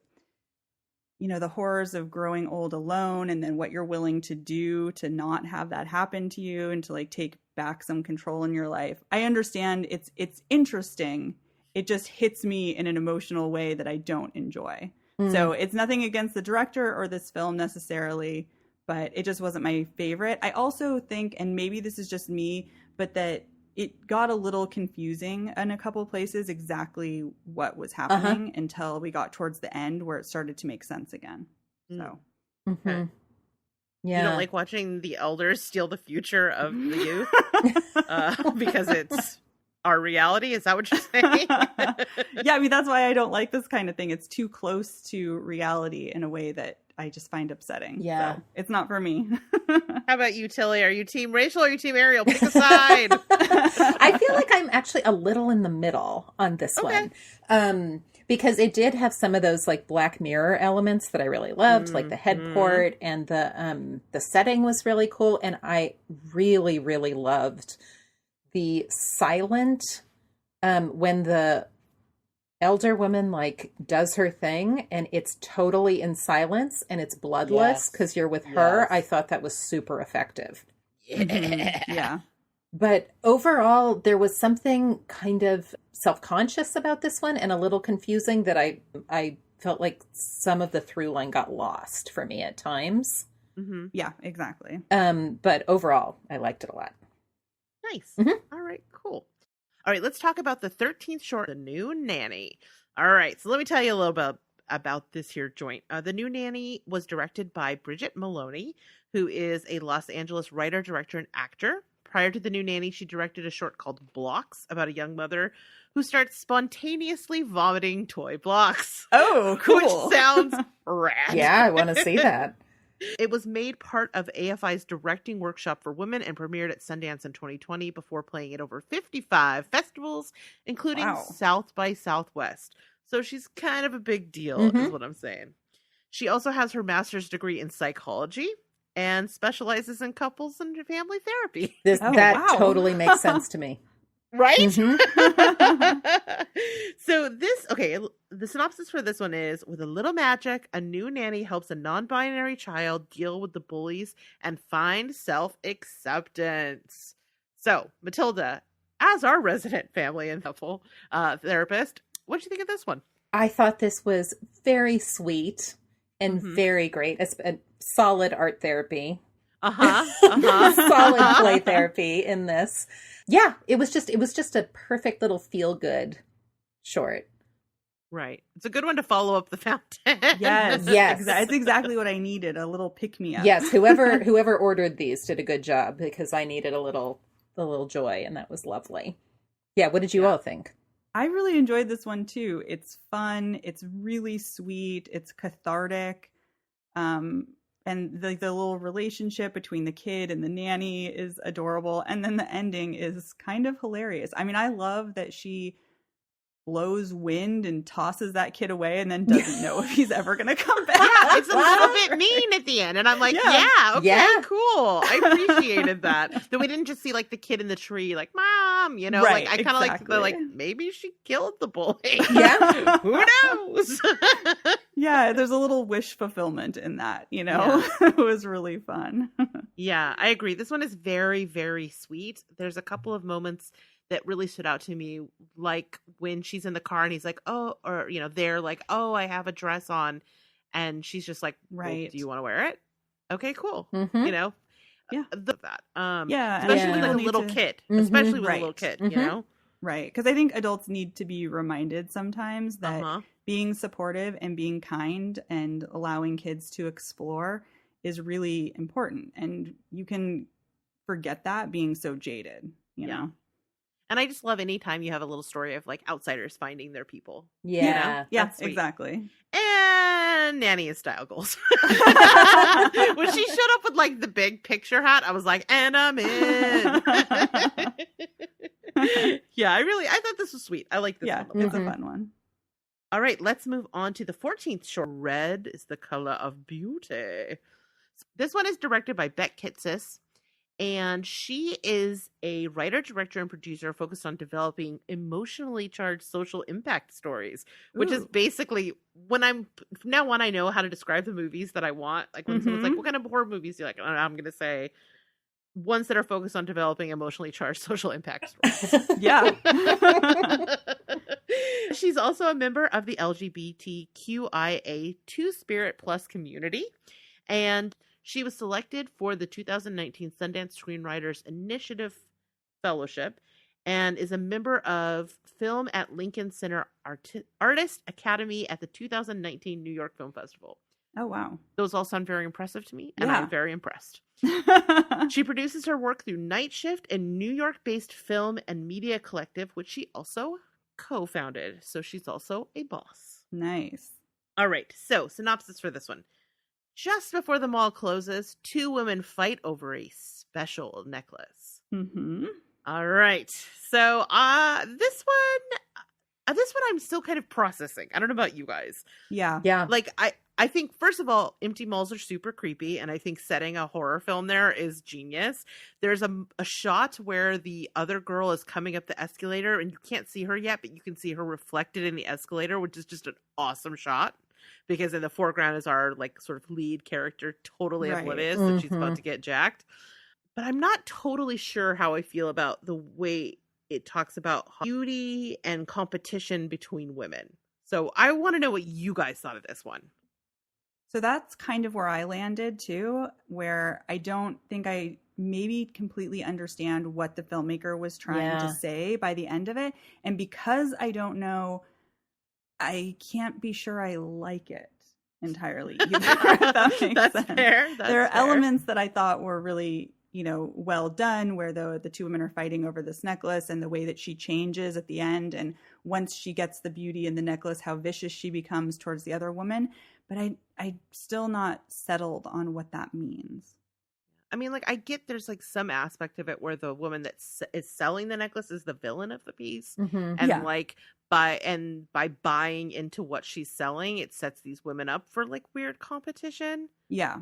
horrors of growing old alone and then what you're willing to do to not have that happen to you and to like take back some control in your life. I understand it's interesting. It just hits me in an emotional way that I don't enjoy. So it's nothing against the director or this film necessarily, but it just wasn't my favorite. I also think, and maybe this is just me, but that it got a little confusing in a couple of places exactly what was happening until we got towards the end where it started to make sense again. So, Mhm. Yeah. You don't like watching the elders steal the future of the youth because it's our reality? Is that what you're saying? yeah, I mean, that's why I don't like this kind of thing. It's too close to reality in a way that I just find upsetting. Yeah. So it's not for me. How about you, Tilly? Are you team Rachel or are you team Ariel? Pick a side. I feel like I'm actually a little in the middle on this one. Because it did have some of those like Black Mirror elements that I really loved, like the head port and the setting was really cool. And I really, really loved the silent, when the elder woman like does her thing and it's totally in silence and it's bloodless because you're with her. I thought that was super effective. Yeah. But overall, there was something kind of self-conscious about this one and a little confusing that I felt like some of the through line got lost for me at times. Yeah, exactly. But overall, I liked it a lot. Nice. All right, cool. All right, let's talk about the 13th short, The New Nanny. All right, so let me tell you a little bit about this here joint. The New Nanny was directed by Bridget Maloney, who is a Los Angeles writer, director, and actor. Prior to The New Nanny, she directed a short called Blocks about a young mother who starts spontaneously vomiting toy blocks. Oh, cool. Which sounds rad. Yeah, I want to see that. It was made part of AFI's directing workshop for women and premiered at Sundance in 2020 before playing at over 55 festivals, including South by Southwest. So she's kind of a big deal, is what I'm saying. She also has her master's degree in psychology and specializes in couples and family therapy. That totally makes sense to me. Right? So the synopsis for this one is, with a little magic, a new nanny helps a non-binary child deal with the bullies and find self-acceptance. So, Matilda, as our resident family and couple therapist, what did you think of this one? I thought this was very sweet and very great. It's a solid art therapy. Solid play therapy in this. Yeah, it was just a perfect little feel good short. Right. It's a good one to follow up the fountain. Yes. Yes. It's exactly what I needed. A little pick-me-up. Yes, whoever ordered these did a good job because I needed a little joy, and that was lovely. Yeah, what did you all think? I really enjoyed this one too. It's fun. It's really sweet. It's cathartic. And the little relationship between the kid and the nanny is adorable. And then the ending is kind of hilarious. I mean, I love that she blows wind and tosses that kid away and then doesn't know if he's ever going to come back. Yeah, it's a little bit mean at the end. And I'm like, yeah okay, Yeah. cool. I appreciated that. That we didn't just see like the kid in the tree, like, Mom, you know, Right, like I kind of exactly. like maybe she killed the boy. Yeah. Who knows? Yeah, there's a little wish fulfillment in that, you know? It was really fun. Yeah, I agree. This one is very, very sweet. There's a couple of moments that really stood out to me, like when she's in the car and he's like, oh, or, you know, they're like, oh, I have a dress on. And she's just like, well, Right. do you want to wear it? Okay, cool. Mhm. You know? Yeah. That. Yeah, and Especially with people a need little to- kid. Mhm. Especially with a Right. little kid, Mhm. you know? Right. Because I think adults need to be reminded sometimes that Uh-huh. being supportive and being kind and allowing kids to explore is really important. And you can forget that being so jaded, you Yeah. know? And I just love any time you have a little story of like outsiders finding their people. Yeah. Yeah, That's sweet. exactly. And Nanny is style goals. When she showed up with like the big picture hat, I was like, and I'm in. Yeah, I thought this was sweet. I like this Yeah, one. it's Mhm. a fun one. All right, let's move on to the 14th short. Red is the color of beauty. This one is directed by Beck Kitsis, and she is a writer, director, and producer focused on developing emotionally charged social impact stories, which is Ooh. basically when I'm from now on, I know how to describe the movies that I want. Like when someone's like, Mhm. "What kind of horror movies do you like?" I'm going to say ones that are focused on developing emotionally charged social impact stories. Yeah. She's also a member of the LGBTQIA Two Spirit Plus community, and she was selected for the 2019 Sundance Screenwriters Initiative Fellowship and is a member of Film at Lincoln Center Artist Academy at the 2019 New York Film Festival. Oh, wow. Those all sound very impressive to me, and Yeah. I'm very impressed. She produces her work through Night Shift, a New York-based film and media collective, which she also co-founded. So she's also a boss. Nice. All right. So synopsis for this one. Just before the mall closes, two women fight over a special necklace. Mm-hmm. All right. So this one I'm still kind of processing. I don't know about you guys. Yeah. Yeah. Like I think, first of all, empty malls are super creepy, and I think setting a horror film there is genius. There's a shot where the other girl is coming up the escalator, and you can't see her yet, but you can see her reflected in the escalator, which is just an awesome shot, because in the foreground is our, like, sort of lead character, totally Right. oblivious that she's Mhm. about to get jacked. But I'm not totally sure how I feel about the way it talks about beauty and competition between women. So I want to know what you guys thought of this one. So that's kind of where I landed too, where I don't think I maybe completely understand what the filmmaker was trying to Yeah. say by the end of it. And because I don't know, I can't be sure I like it entirely either, if that makes That's sense. fair. That's There are fair. elements that I thought were really, well done, where the two women are fighting over this necklace and the way that she changes at the end. And once she gets the beauty in the necklace, how vicious she becomes towards the other woman. But I'm still not settled on what that means. I mean, like, I get there's like some aspect of it where the woman that is selling the necklace is the villain of the piece, Mhm. and Yeah. like by buying into what she's selling, it sets these women up for like weird competition. Yeah.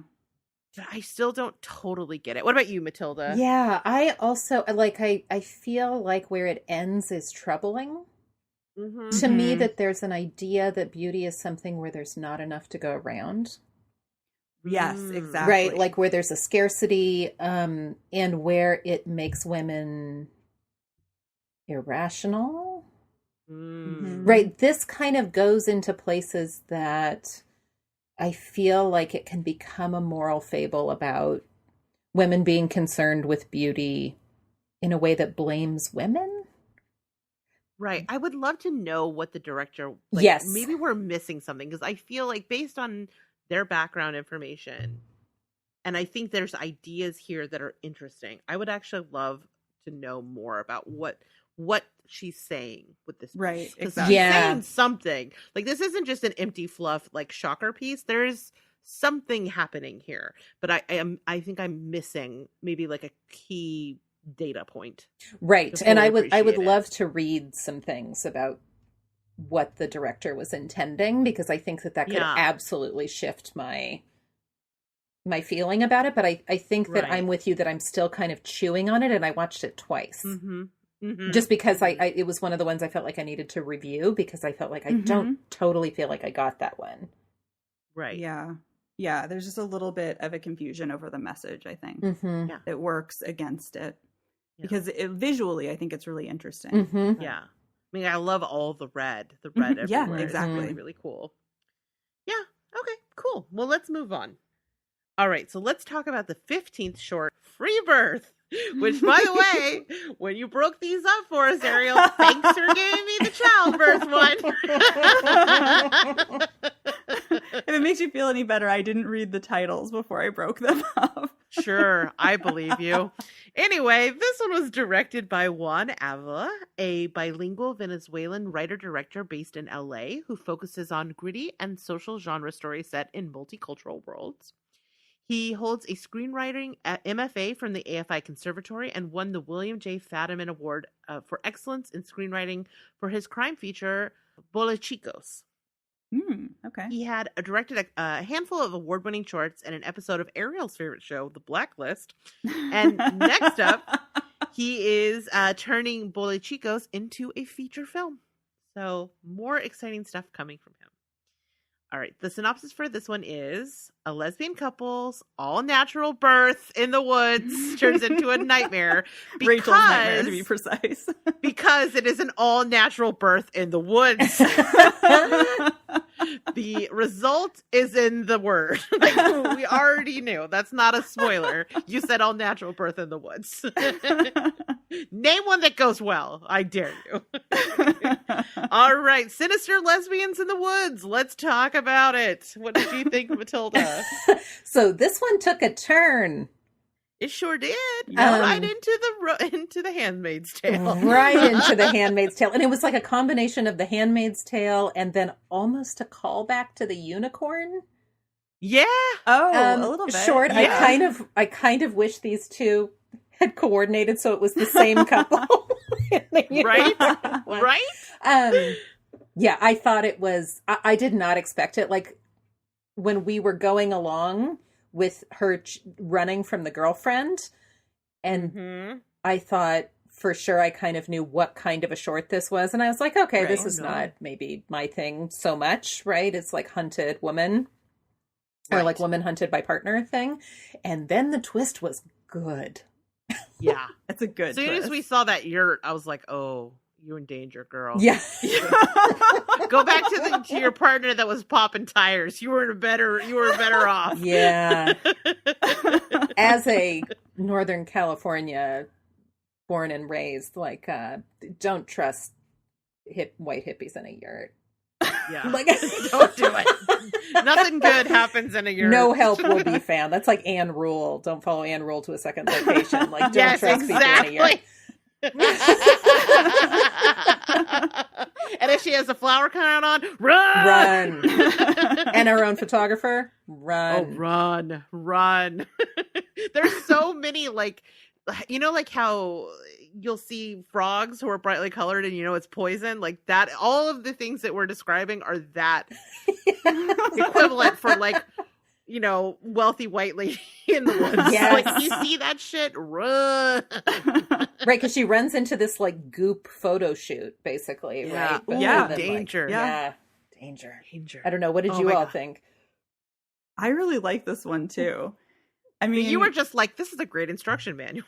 But I still don't totally get it. What about you, Matilda? Yeah, I also I feel like where it ends is troubling. Mm-hmm. To me, Mhm. that there's an idea that beauty is something where there's not enough to go around. Yes, Mm. exactly. Right, like where there's a scarcity, and where it makes women irrational. Mm. Right, this kind of goes into places that I feel like it can become a moral fable about women being concerned with beauty in a way that blames women. Right. I would love to know what the director, Yes. maybe we're missing something, because I feel like based on their background information, and I think there's ideas here that are interesting. I would actually love to know more about what she's saying with this. Right. Because Exactly. she's saying something. Like, this isn't just an empty fluff, like, shocker piece. There's something happening here. But I think I'm missing maybe like a key data point. Right. And I would appreciate it. love to read some things about what the director was intending, because I think that could absolutely shift my feeling about it. But I think that I'm with you, that I'm still kind of chewing on it, and I watched it twice. Mm-hmm. Mm-hmm. Just because it was one of the ones I felt like I needed to review, because I felt like I don't totally feel like I got that one. Right. Yeah. Yeah. There's just a little bit of a confusion over the message, I think. Mm-hmm. Yeah. It works against it. Yeah. Because visually, I think it's really interesting. Mm-hmm. Yeah. I mean, I love all the red. The red everywhere. Yeah, It's exactly. really, really cool. Yeah. Okay, cool. Well, let's move on. All right, so let's talk about the 15th short, Free Birth, which, by the way, when you broke these up for us, Ariel, thanks for giving me the childbirth one. If it makes you feel any better, I didn't read the titles before I broke them up. Sure, I believe you. Anyway, this one was directed by Juan Avila, a bilingual Venezuelan writer-director based in LA who focuses on gritty and social genre stories set in multicultural worlds. He holds a screenwriting MFA from the AFI Conservatory and won the William J. Fadiman Award for Excellence in Screenwriting for his crime feature, Bolechicos. Okay. He had directed a handful of award-winning shorts and an episode of Ariel's favorite show, The Blacklist. And next up, he is turning Bolechicos into a feature film. So more exciting stuff coming from him. All right, the synopsis for this one is: a lesbian couple's all-natural birth in the woods turns into a nightmare Rachel's nightmare, to be precise. because it is an all-natural birth in the woods. The result is in the word. Like, we already knew. That's not a spoiler. You said all natural birth in the woods. Name one that goes well. I dare you. All right. Sinister lesbians in the woods. Let's talk about it. What did you think, Matilda? So this one took a turn. It sure did. Right into the Handmaid's Tale. Right into the Handmaid's Tale. And it was like a combination of the Handmaid's Tale and then almost a callback to the unicorn. Yeah. Oh, a little bit. Short. Yeah. I kind of wish these two had coordinated so it was the same couple. Right? Right? Yeah, I thought it was, I did not expect it. Like, when we were going along with her running from the girlfriend, and I thought for sure I kind of knew what kind of a short this was, and I was like, okay, this is not maybe my thing so much, right? It's like hunted woman, or like woman hunted by partner thing. And then the twist was good. Yeah. It's a good As soon twist. as we saw that yurt, I was like, oh, you're in danger, girl. Yeah. Go back to your partner that was popping tires. You were better off. Yeah. As a Northern California born and raised, like, don't trust white hippies in a yurt. Yeah. Like, don't do it. Nothing good happens in a yurt. No help will be found. That's like Anne Rule. Don't follow Anne Rule to a second location. Like, don't trust people in a yurt. And if she has a flower crown on, run! And her own photographer, run. Oh, run. There's so many, like, you know, like how you'll see frogs who are brightly colored and you know it's poison, like that. All of the things that we're describing are that equivalent for, like, you know, wealthy white lady in the woods. Yes. Like, you see that shit, run. Right, because she runs into this, like, goop photo shoot, basically, right? But Yeah, then, danger. Like, yeah, danger. Danger. I don't know. What did you all think? I really like this one too. I mean, you were just like, this is a great instruction manual.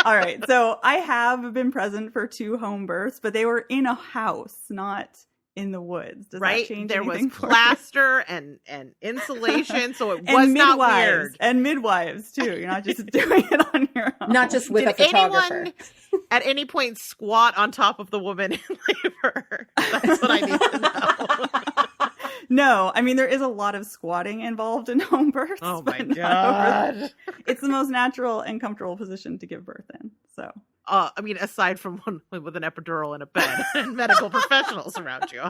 All right. So I have been present for 2 home births, but they were in a house, not in the woods. Does right? that change There was anything for you? plaster and insulation, so it And was not midwives, weird. and midwives too. You're not just doing it on your own. Not just with Did a photographer. anyone at any point squat on top of the woman in labor? That's what I need to know. No, I mean there is a lot of squatting involved in home births. Oh my but not god! it's the most natural and comfortable position to give birth in. So I mean, aside from one with an epidural and a bed and medical professionals around you,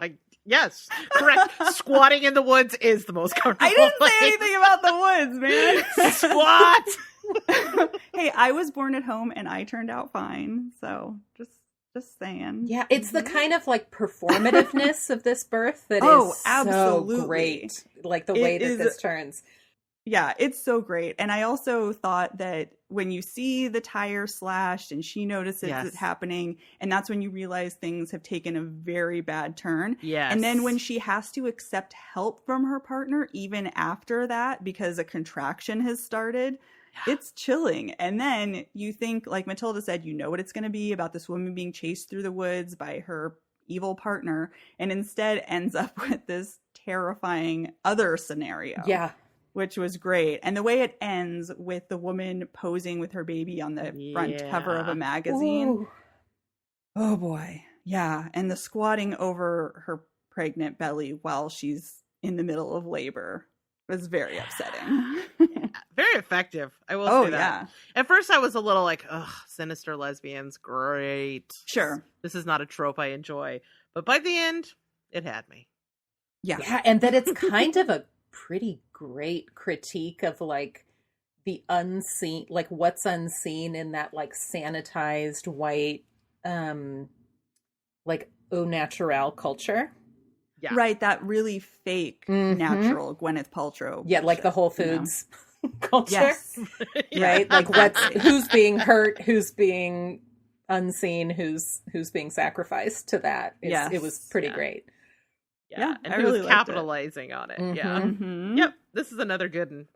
yes, correct. Squatting in the woods is the most comfortable. I didn't say place. anything about the woods, man. Squat. Hey, I was born at home and I turned out fine. So just saying. Yeah, it's the kind of like performativeness of this birth that is absolutely. so great. Like the way that this turns. Yeah, it's so great. And I also thought that when you see the tire slashed and she notices it happening, and that's when you realize things have taken a very bad turn. Yes. And then when she has to accept help from her partner, even after that, because a contraction has started, it's chilling. And then you think, like Matilda said, you know what it's going to be about this woman being chased through the woods by her evil partner, and instead ends up with this terrifying other scenario. Yeah. Which was great. And the way it ends with the woman posing with her baby on the front cover of a magazine. Ooh. Oh boy. Yeah. And the squatting over her pregnant belly while she's in the middle of labor was very upsetting. Very effective. I will say that. Yeah. At first I was a little like, ugh, sinister lesbians, great. Sure. This is not a trope I enjoy. But by the end, it had me. Yeah. Yeah, and that it's kind of a pretty great critique of like the unseen, like what's unseen in that like sanitized white like au naturel culture. Yeah. Right, that really fake natural Gwyneth Paltrow. Yeah, like the Whole Foods culture. Yes. Right? Like who's being hurt, who's being unseen, who's being sacrificed to that. It was pretty great. Yeah, and I who's really liked capitalizing on it. Yeah. Mm-hmm. Yep. This is another good one.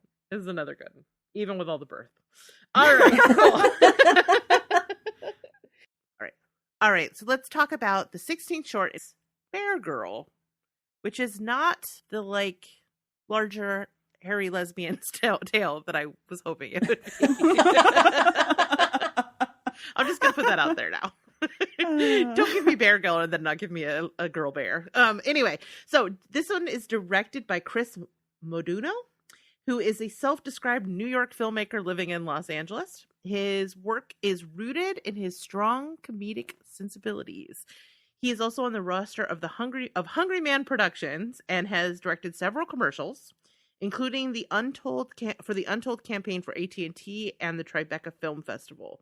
Even with all the birth. All right. Cool. All right. So let's talk about the 16th short. It's Bear Girl, which is not the like larger hairy lesbian's tale that I was hoping it would be. I'm just gonna put that out there now. Don't give me Bear Girl and then not give me a girl bear. Anyway, so this one is directed by Chris Moduno, who is a self-described New York filmmaker living in Los Angeles. His work is rooted in his strong comedic sensibilities. He is also on the roster of Hungry Man Productions and has directed several commercials, including the Untold campaign for AT&T and the Tribeca Film Festival.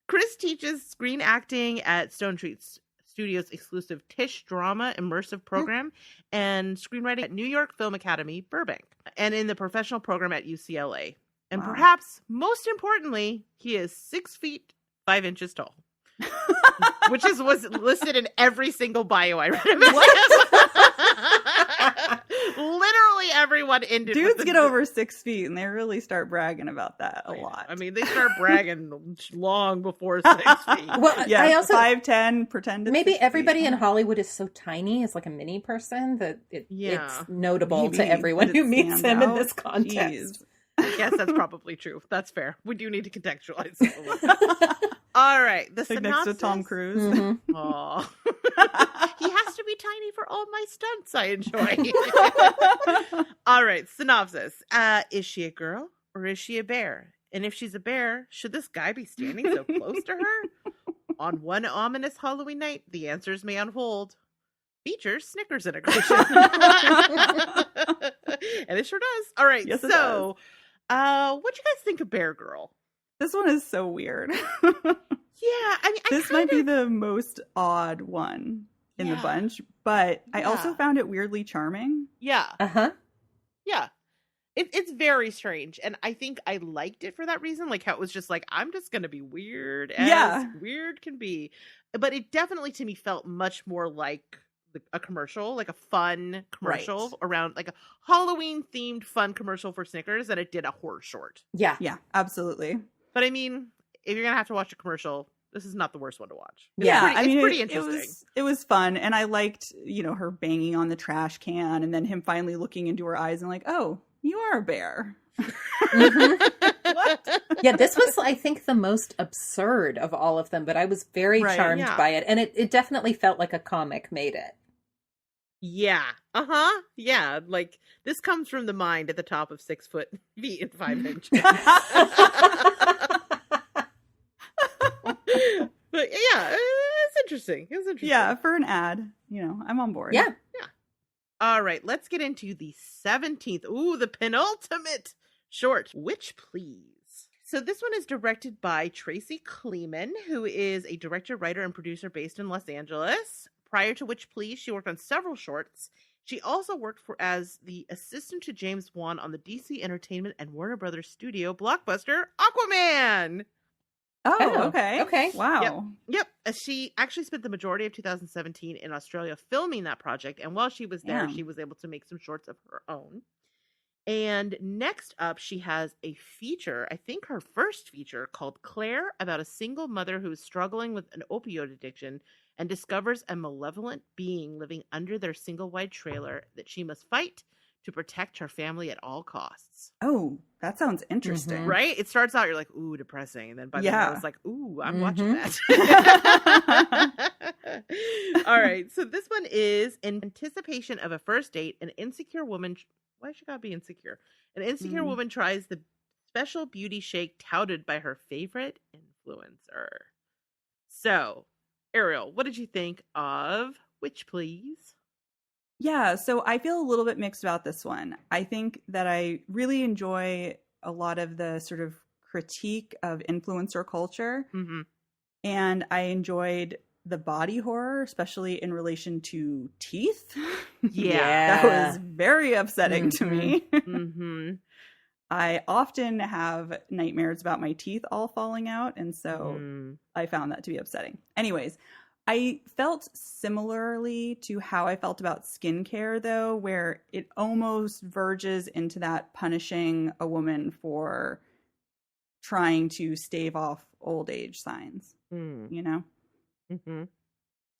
Chris teaches screen acting at Stone Street Studios' exclusive Tisch Drama immersive program and screenwriting at New York Film Academy, Burbank, and in the professional program at UCLA. And perhaps most importantly, he is 6 feet 5 inches tall, which was listed in every single bio I read about him. Literally everyone ended. Dudes get over 6 feet and they really start bragging about that a lot. I mean, they start bragging long before 6 feet. Well, yeah, I also 5'10", pretend. Maybe everybody in Hollywood is so tiny, it's like a mini person that it's notable to everyone who meets him in this context. Jeez. I guess that's probably true. That's fair. We do need to contextualize this a little bit. All right. The like synopsis. next to Tom Cruise. Mm-hmm. Aw. He has to be tiny for all my stunts I enjoy. All right. Synopsis. Is she a girl or is she a bear? And if she's a bear, should this guy be standing so close to her? On one ominous Halloween night, the answers may unfold. Features Snickers integration. And it sure does. All right. Yes, it so, what'd you guys think of Bear Girl? This one is so weird. Yeah, I mean, this might be the most odd one in the bunch, but I also found it weirdly charming. Yeah. Uh-huh. Yeah. It's very strange. And I think I liked it for that reason. Like how it was just like, I'm just going to be weird as weird can be. But it definitely to me felt much more like a commercial, like a fun commercial around like a Halloween themed fun commercial for Snickers than it did a horror short. Yeah. Yeah, absolutely. But I mean, if you're going to have to watch a commercial, This is not the worst one to watch. Yeah, It's pretty interesting. It was fun, and I liked, her banging on the trash can, and then him finally looking into her eyes and like, oh, you are a bear. What? Yeah, this was, I think, the most absurd of all of them, but I was very charmed by it, and it definitely felt like a comic made it. Yeah. Yeah. Like, this comes from the mind at the top of 6 feet and 5 inches. But yeah, it's interesting. Yeah, for an ad, I'm on board. Yeah. All right, let's get into the 17th. Ooh, the penultimate short, Witch Please. So this one is directed by Tracy Kleeman, who is a director, writer, and producer based in Los Angeles. Prior to Witch Please, she worked on several shorts. She also worked as the assistant to James Wan on the DC Entertainment and Warner Brothers studio blockbuster Aquaman. Oh, okay. Okay. Wow. Yep. She actually spent the majority of 2017 in Australia filming that project. And while she was there, she was able to make some shorts of her own. And next up, she has a feature, I think her first feature, called Claire, about a single mother who is struggling with an opioid addiction and discovers a malevolent being living under their single-wide trailer that she must fight to protect her family at all costs. Oh, that sounds interesting. Mm-hmm. Right? It starts out, you're like, ooh, depressing. And then by the end, it's like, ooh, I'm watching that. All right. So this one is in anticipation of a first date, an insecure woman. Why she gotta be insecure? An insecure woman tries the special beauty shake touted by her favorite influencer. So, Ariel, what did you think of Witch Please? Yeah, so I feel a little bit mixed about this one. I think that I really enjoy a lot of the sort of critique of influencer culture. Mm-hmm. And I enjoyed the body horror, especially in relation to teeth. Yeah. That was very upsetting to me. Mm-hmm. I often have nightmares about my teeth all falling out, and so I found that to be upsetting. Anyways, I felt similarly to how I felt about skincare, though, where it almost verges into that punishing a woman for trying to stave off old age signs, Mm-hmm.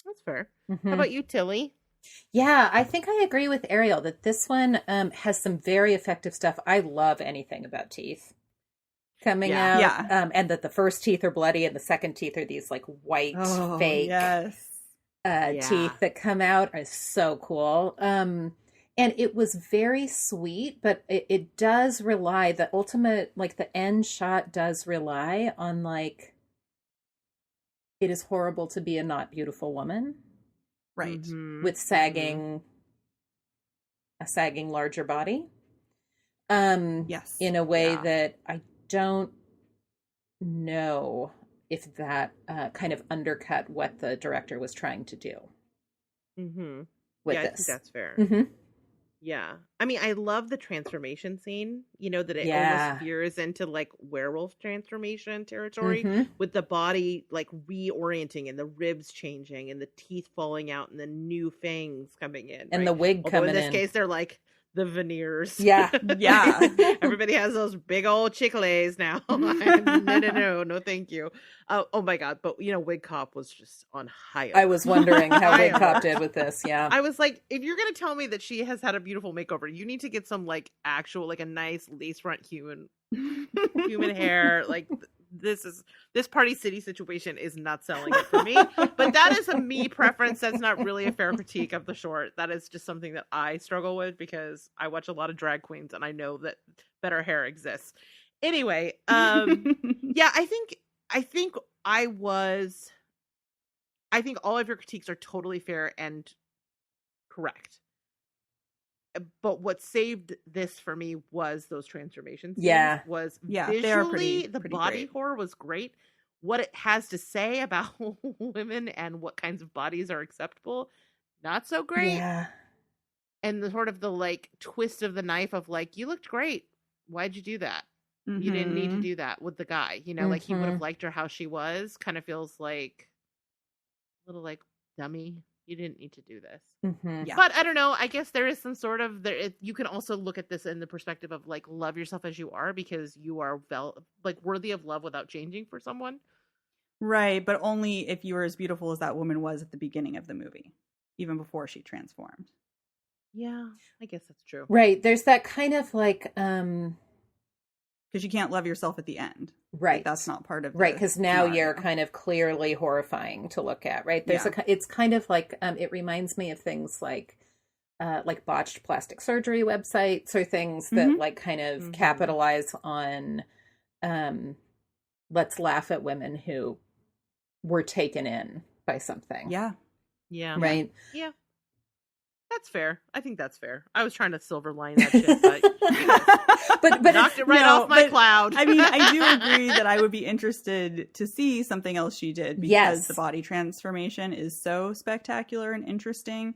That's fair. Mm-hmm. How about you, Tilly? Yeah, I think I agree with Ariel that this one has some very effective stuff. I love anything about teeth coming out. Yeah. And that the first teeth are bloody and the second teeth are these like white fake teeth that come out are so cool. And it was very sweet, but it does rely, the ultimate, like the end shot does rely on like, it is horrible to be a not beautiful woman. Right. Mm-hmm. With a sagging larger body. Yes. In a way that I don't know if that kind of undercut what the director was trying to do. Mm-hmm. With this. I think that's fair. Mm-hmm. Yeah. I mean, I love the transformation scene, that it almost veers into like werewolf transformation territory with the body like reorienting and the ribs changing and the teeth falling out and the new fangs coming in. And the wig coming in. In this case, they're like the veneers. Yeah. Yeah. Everybody has those big old chiclets now. No, thank you. Oh my God. But Wig Cop was just on high alert. I was wondering how Wig Cop did with this. Yeah. I was like, if you're going to tell me that she has had a beautiful makeover, you need to get some like actual, like a nice lace front human hair. Like this Party City situation is not selling it for me, but that is a me preference. That's not really a fair critique of the short. That is just something that I struggle with because I watch a lot of drag queens and I know that better hair exists. Anyway, yeah, I think all of your critiques are totally fair and correct. But what saved this for me was those transformations. Visually, the body great. Horror was great. What it has to say about women and what kinds of bodies are acceptable, not so great. Yeah. And the sort of the like twist of the knife of like, you looked great. Why'd you do that? Mm-hmm. You didn't need to do that with the guy. Like he would have liked her how she was. Kind of feels like a little like dummy. You didn't need to do this. Mm-hmm. Yeah. But I don't know. I guess there is some sort of you can also look at this in the perspective of like love yourself as you are because you are like worthy of love without changing for someone. Right, but only if you were as beautiful as that woman was at the beginning of the movie, even before she transformed. Yeah, I guess that's true. Right. There's that kind of like, Because you can't love yourself at the end. right. Like, that's not part of right. Because now scenario. you're kind of clearly horrifying to look at, right? There's it's kind of like, it reminds me of things like botched plastic surgery websites or things that like kind of capitalize on, let's laugh at women who were taken in by something. Yeah. Yeah. Right. Yeah. That's fair. I think that's fair. I was trying to silver line that shit, but but knocked it right off my cloud. I mean, I do agree that I would be interested to see something else she did because the body transformation is so spectacular and interesting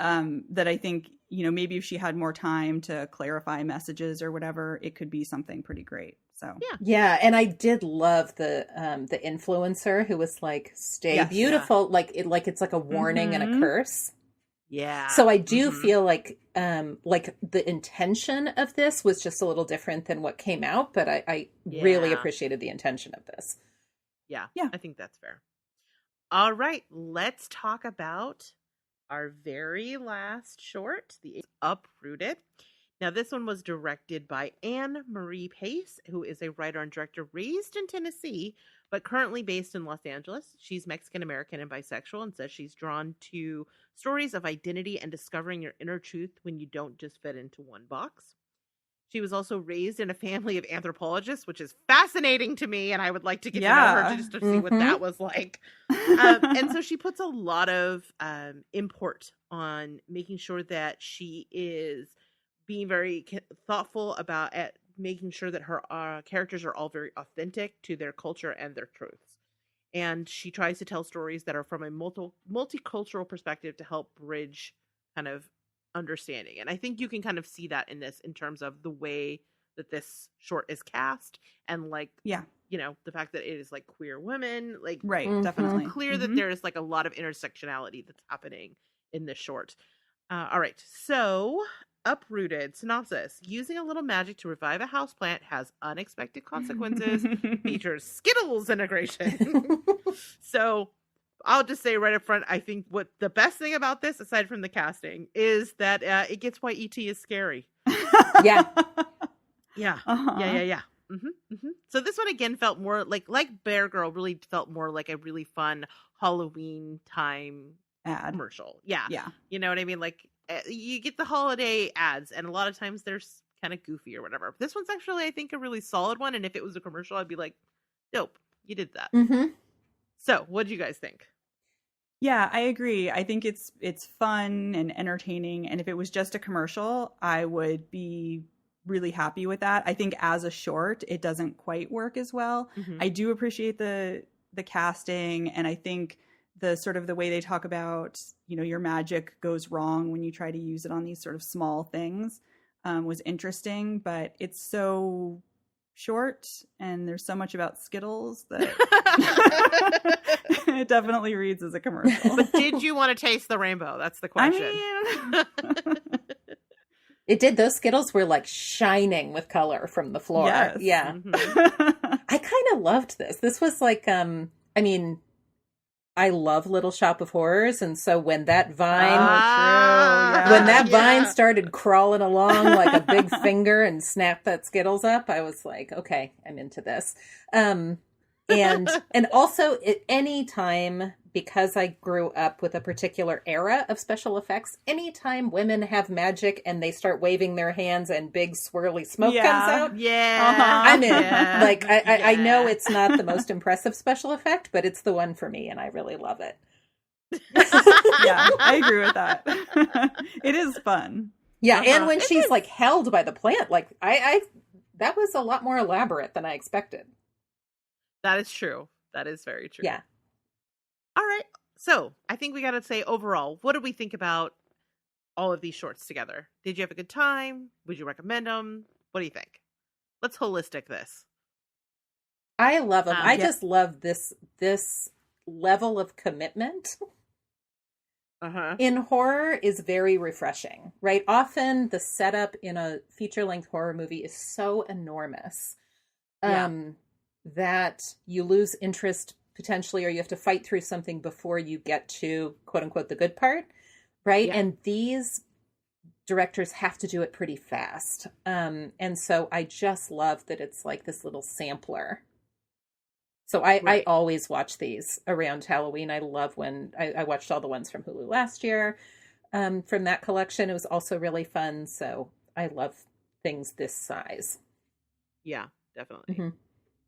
that I think, maybe if she had more time to clarify messages or whatever, it could be something pretty great. So yeah, and I did love the influencer who was like, "Stay beautiful," it's like a warning and a curse. Yeah. So I do feel like the intention of this was just a little different than what came out, but I really appreciated the intention of this. Yeah. I think that's fair. All right, let's talk about our very last short, The Uprooted. Now, this one was directed by Anne Marie Pace, who is a writer and director raised in Tennessee, but currently based in Los Angeles. She's Mexican-American and bisexual and says she's drawn to stories of identity and discovering your inner truth when you don't just fit into one box. She was also raised in a family of anthropologists, which is fascinating to me, and I would like to get to know her just to see what that was like. And so she puts a lot of import on making sure that she is being very thoughtful about making sure that her characters are all very authentic to their culture and their truths. And she tries to tell stories that are from a multicultural perspective to help bridge kind of understanding. And I think you can kind of see that in this in terms of the way that this short is cast and like, the fact that it is like queer women, like definitely clear that there is like a lot of intersectionality that's happening in this short. All right. So Uprooted synopsis: using a little magic to revive a houseplant has unexpected consequences. Features Skittles integration. So I'll just say right up front, I think what the best thing about this, aside from the casting, is that it gets why E.T. is scary. Yeah. Yeah. Yeah. So this one again felt more like Bear Girl really felt more like a really fun Halloween time ad commercial. Yeah. You know what I mean? Like you get the holiday ads, and a lot of times they're kind of goofy or whatever. This one's actually, I think, a really solid one. And if it was a commercial, I'd be like, dope, you did that. So what do you guys think? Yeah, I agree. I think it's fun and entertaining. And if it was just a commercial, I would be really happy with that. I think as a short, it doesn't quite work as well. I do appreciate the casting, and I think the sort of the way they talk about, your magic goes wrong when you try to use it on these sort of small things was interesting, but it's so short and there's so much about Skittles that it definitely reads as a commercial. But did you want to taste the rainbow? That's the question. I mean... It did. Those Skittles were like shining with color from the floor. Yes. Yeah. I kind of loved this. This was like, I love Little Shop of Horrors, and so when that vine, vine started crawling along like a big finger and snapped that Skittles up, I was like, okay, I'm into this. And also at any time, because I grew up with a particular era of special effects, anytime women have magic and they start waving their hands and big swirly smoke comes out, I'm in. Like, I know it's not the most impressive special effect, but it's the one for me, and I really love it. Yeah, I agree with that. It is fun. Yeah, and when she's like held by the plant, like I that was a lot more elaborate than I expected. That is true. That is very true. Yeah. All right. So I think we got to say overall, what did we think about all of these shorts together? Did you have a good time? Would you recommend them? What do you think? Let's holistic this. I love them. I just love this level of commitment in horror is very refreshing, right? Often the setup in a feature-length horror movie is so enormous that you lose interest potentially, or you have to fight through something before you get to quote unquote the good part, right? Yeah. And these directors have to do it pretty fast. And so I just love that it's like this little sampler. So I always watch these around Halloween. I love when I watched all the ones from Hulu last year from that collection. It was also really fun. So I love things this size. Yeah, definitely.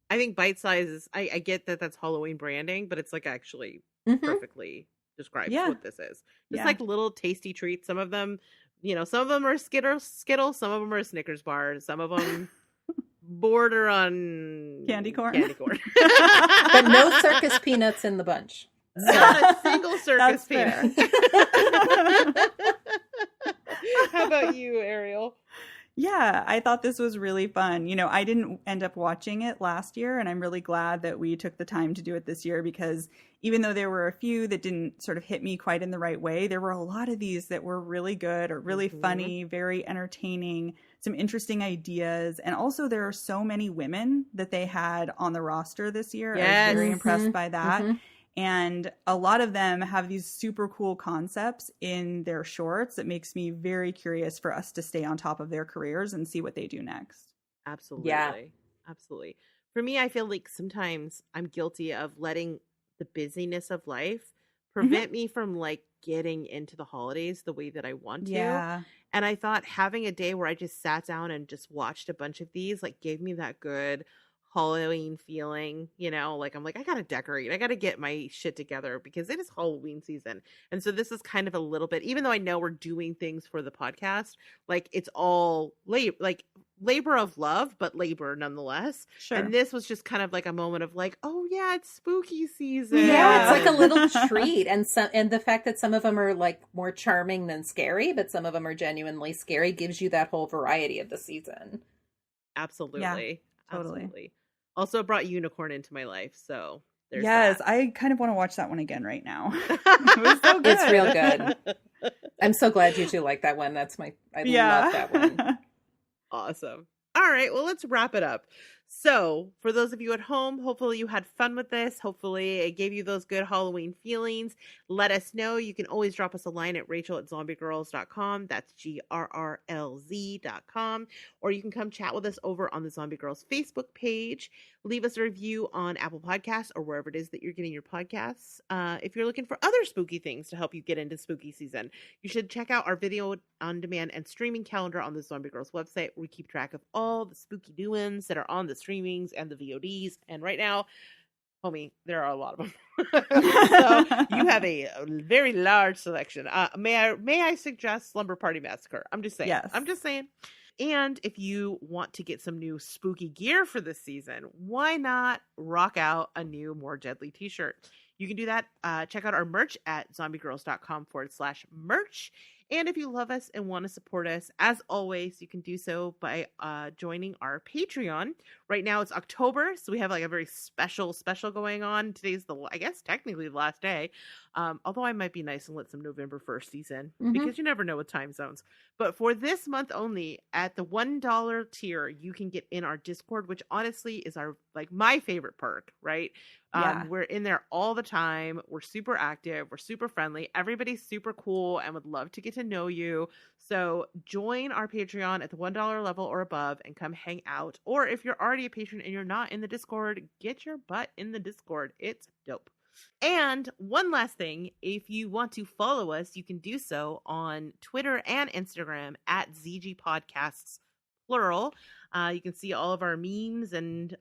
I think bite size is, I get that that's Halloween branding, but it's like actually perfectly describes what this is. Just like little tasty treats. Some of them, some of them are Skittles, some of them are Snickers bars, some of them border on candy corn. But no circus peanuts in the bunch. Not a single circus peanut. How about you, Ariel? Yeah, I thought this was really fun. I didn't end up watching it last year, and I'm really glad that we took the time to do it this year, because even though there were a few that didn't sort of hit me quite in the right way, there were a lot of these that were really good or really funny, very entertaining, some interesting ideas. And also there are so many women that they had on the roster this year. I was very impressed by that. And a lot of them have these super cool concepts in their shorts that makes me very curious for us to stay on top of their careers and see what they do next. Absolutely. Yeah. Absolutely. For me, I feel like sometimes I'm guilty of letting the busyness of life prevent me from like getting into the holidays the way that I want to. Yeah. And I thought having a day where I just sat down and just watched a bunch of these like gave me that good Halloween feeling, like I'm like, I gotta decorate, I gotta get my shit together because it is Halloween season. And so this is kind of a little bit, even though I know we're doing things for the podcast, like it's all labor of love, but labor nonetheless. Sure. And this was just kind of like a moment of like, oh yeah, it's spooky season. Yeah, it's like a little treat. And the fact that some of them are like more charming than scary, but some of them are genuinely scary gives you that whole variety of the season. Absolutely. Yeah, totally. Absolutely. Also brought unicorn into my life, so there's that. I kind of want to watch that one again right now. It was so good. It's real good. I'm so glad you two like that one. I love that one. Awesome. All right, well, let's wrap it up. So, for those of you at home, hopefully you had fun with this. Hopefully it gave you those good Halloween feelings. Let us know. You can always drop us a line at Rachel@zombiegrrlz.com. That's GRRLZ.com. Or you can come chat with us over on the Zombie Girls Facebook page. Leave us a review on Apple Podcasts or wherever it is that you're getting your podcasts. If you're looking for other spooky things to help you get into spooky season, you should check out our video on demand and streaming calendar on the Zombie Girls website, where we keep track of all the spooky doings that are on the streamings and the VODs. And right now, homie, there are a lot of them. So you have a very large selection. May I suggest Slumber Party Massacre? I'm just saying. Yes. I'm just saying. And if you want to get some new spooky gear for this season, why not rock out a new More Deadly t-shirt? You can do that. Check out our merch at zombiegrrlz.com/merch. And if you love us and want to support us, as always, you can do so by joining our Patreon. Right now it's October, so we have like a very special going on. Today's I guess technically the last day. Although I might be nice and let some November 1st season, because you never know with time zones. But for this month only, at the $1 tier, you can get in our Discord, which honestly is my favorite perk, right? We're in there all the time. We're super active. We're super friendly. Everybody's super cool and would love to get to know you. So join our Patreon at the $1 level or above and come hang out. Or if you're already a patron and you're not in the Discord, get your butt in the Discord. It's dope. And one last thing, if you want to follow us, you can do so on Twitter and Instagram at ZG Podcasts, plural. You can see all of our memes, and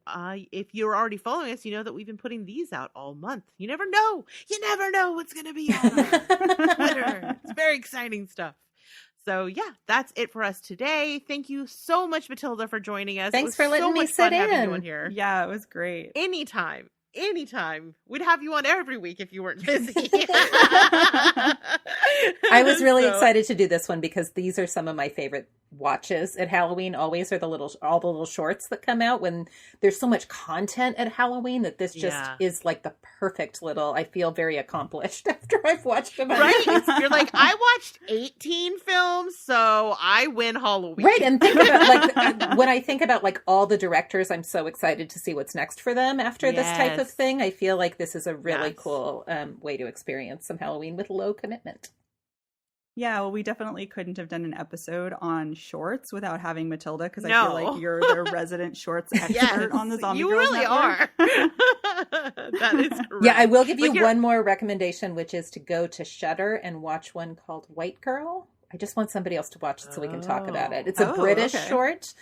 if you're already following us, you know that we've been putting these out all month. You never know what's going to be on Twitter. It's very exciting stuff. So yeah, that's it for us today. Thank you so much, Matilda, for joining us. Thanks for letting me sit in. Here. Yeah, it was great. Anytime. We'd have you on every week if you weren't busy. I was really So- excited to do this one because these are some of my favorite watches at Halloween. Always are all the little shorts that come out when there's so much content at Halloween that this just is like the perfect little. I feel very accomplished after I've watched them. Right? You're like, I watched 18 films, so I win Halloween. Right, and think about like when I think about like all the directors, I'm so excited to see what's next for them after this type of thing. I feel like this is a really cool way to experience some Halloween with low commitment. Yeah, well, we definitely couldn't have done an episode on shorts without having Matilda, because I feel like you're the resident shorts expert on the Zombie You Girls really Network. are. That is correct. Yeah, I will give you one more recommendation, which is to go to Shudder and watch one called White Girl. I just want somebody else to watch it so we can talk about it. It's a British short.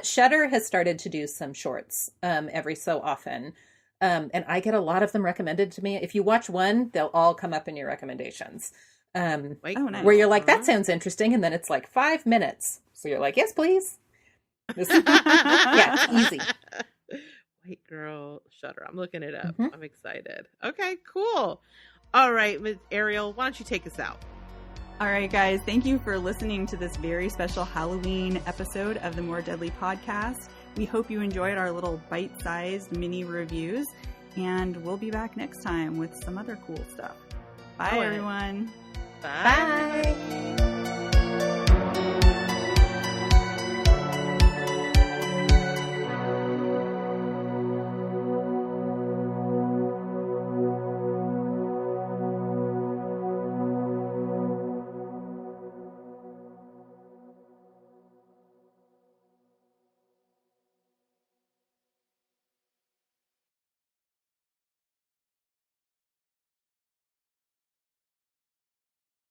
Shudder has started to do some shorts every so often. And I get a lot of them recommended to me. If you watch one, they'll all come up in your recommendations. Nice. Where you're like, that sounds interesting. And then it's like 5 minutes. So you're like, yes, please. It's easy. White Girl Shudder. I'm looking it up. I'm excited. Okay, cool. All right, Ms. Ariel, why don't you take us out? All right, guys. Thank you for listening to this very special Halloween episode of the More Deadly podcast. We hope you enjoyed our little bite-sized mini reviews, and we'll be back next time with some other cool stuff. Bye, everyone. Bye.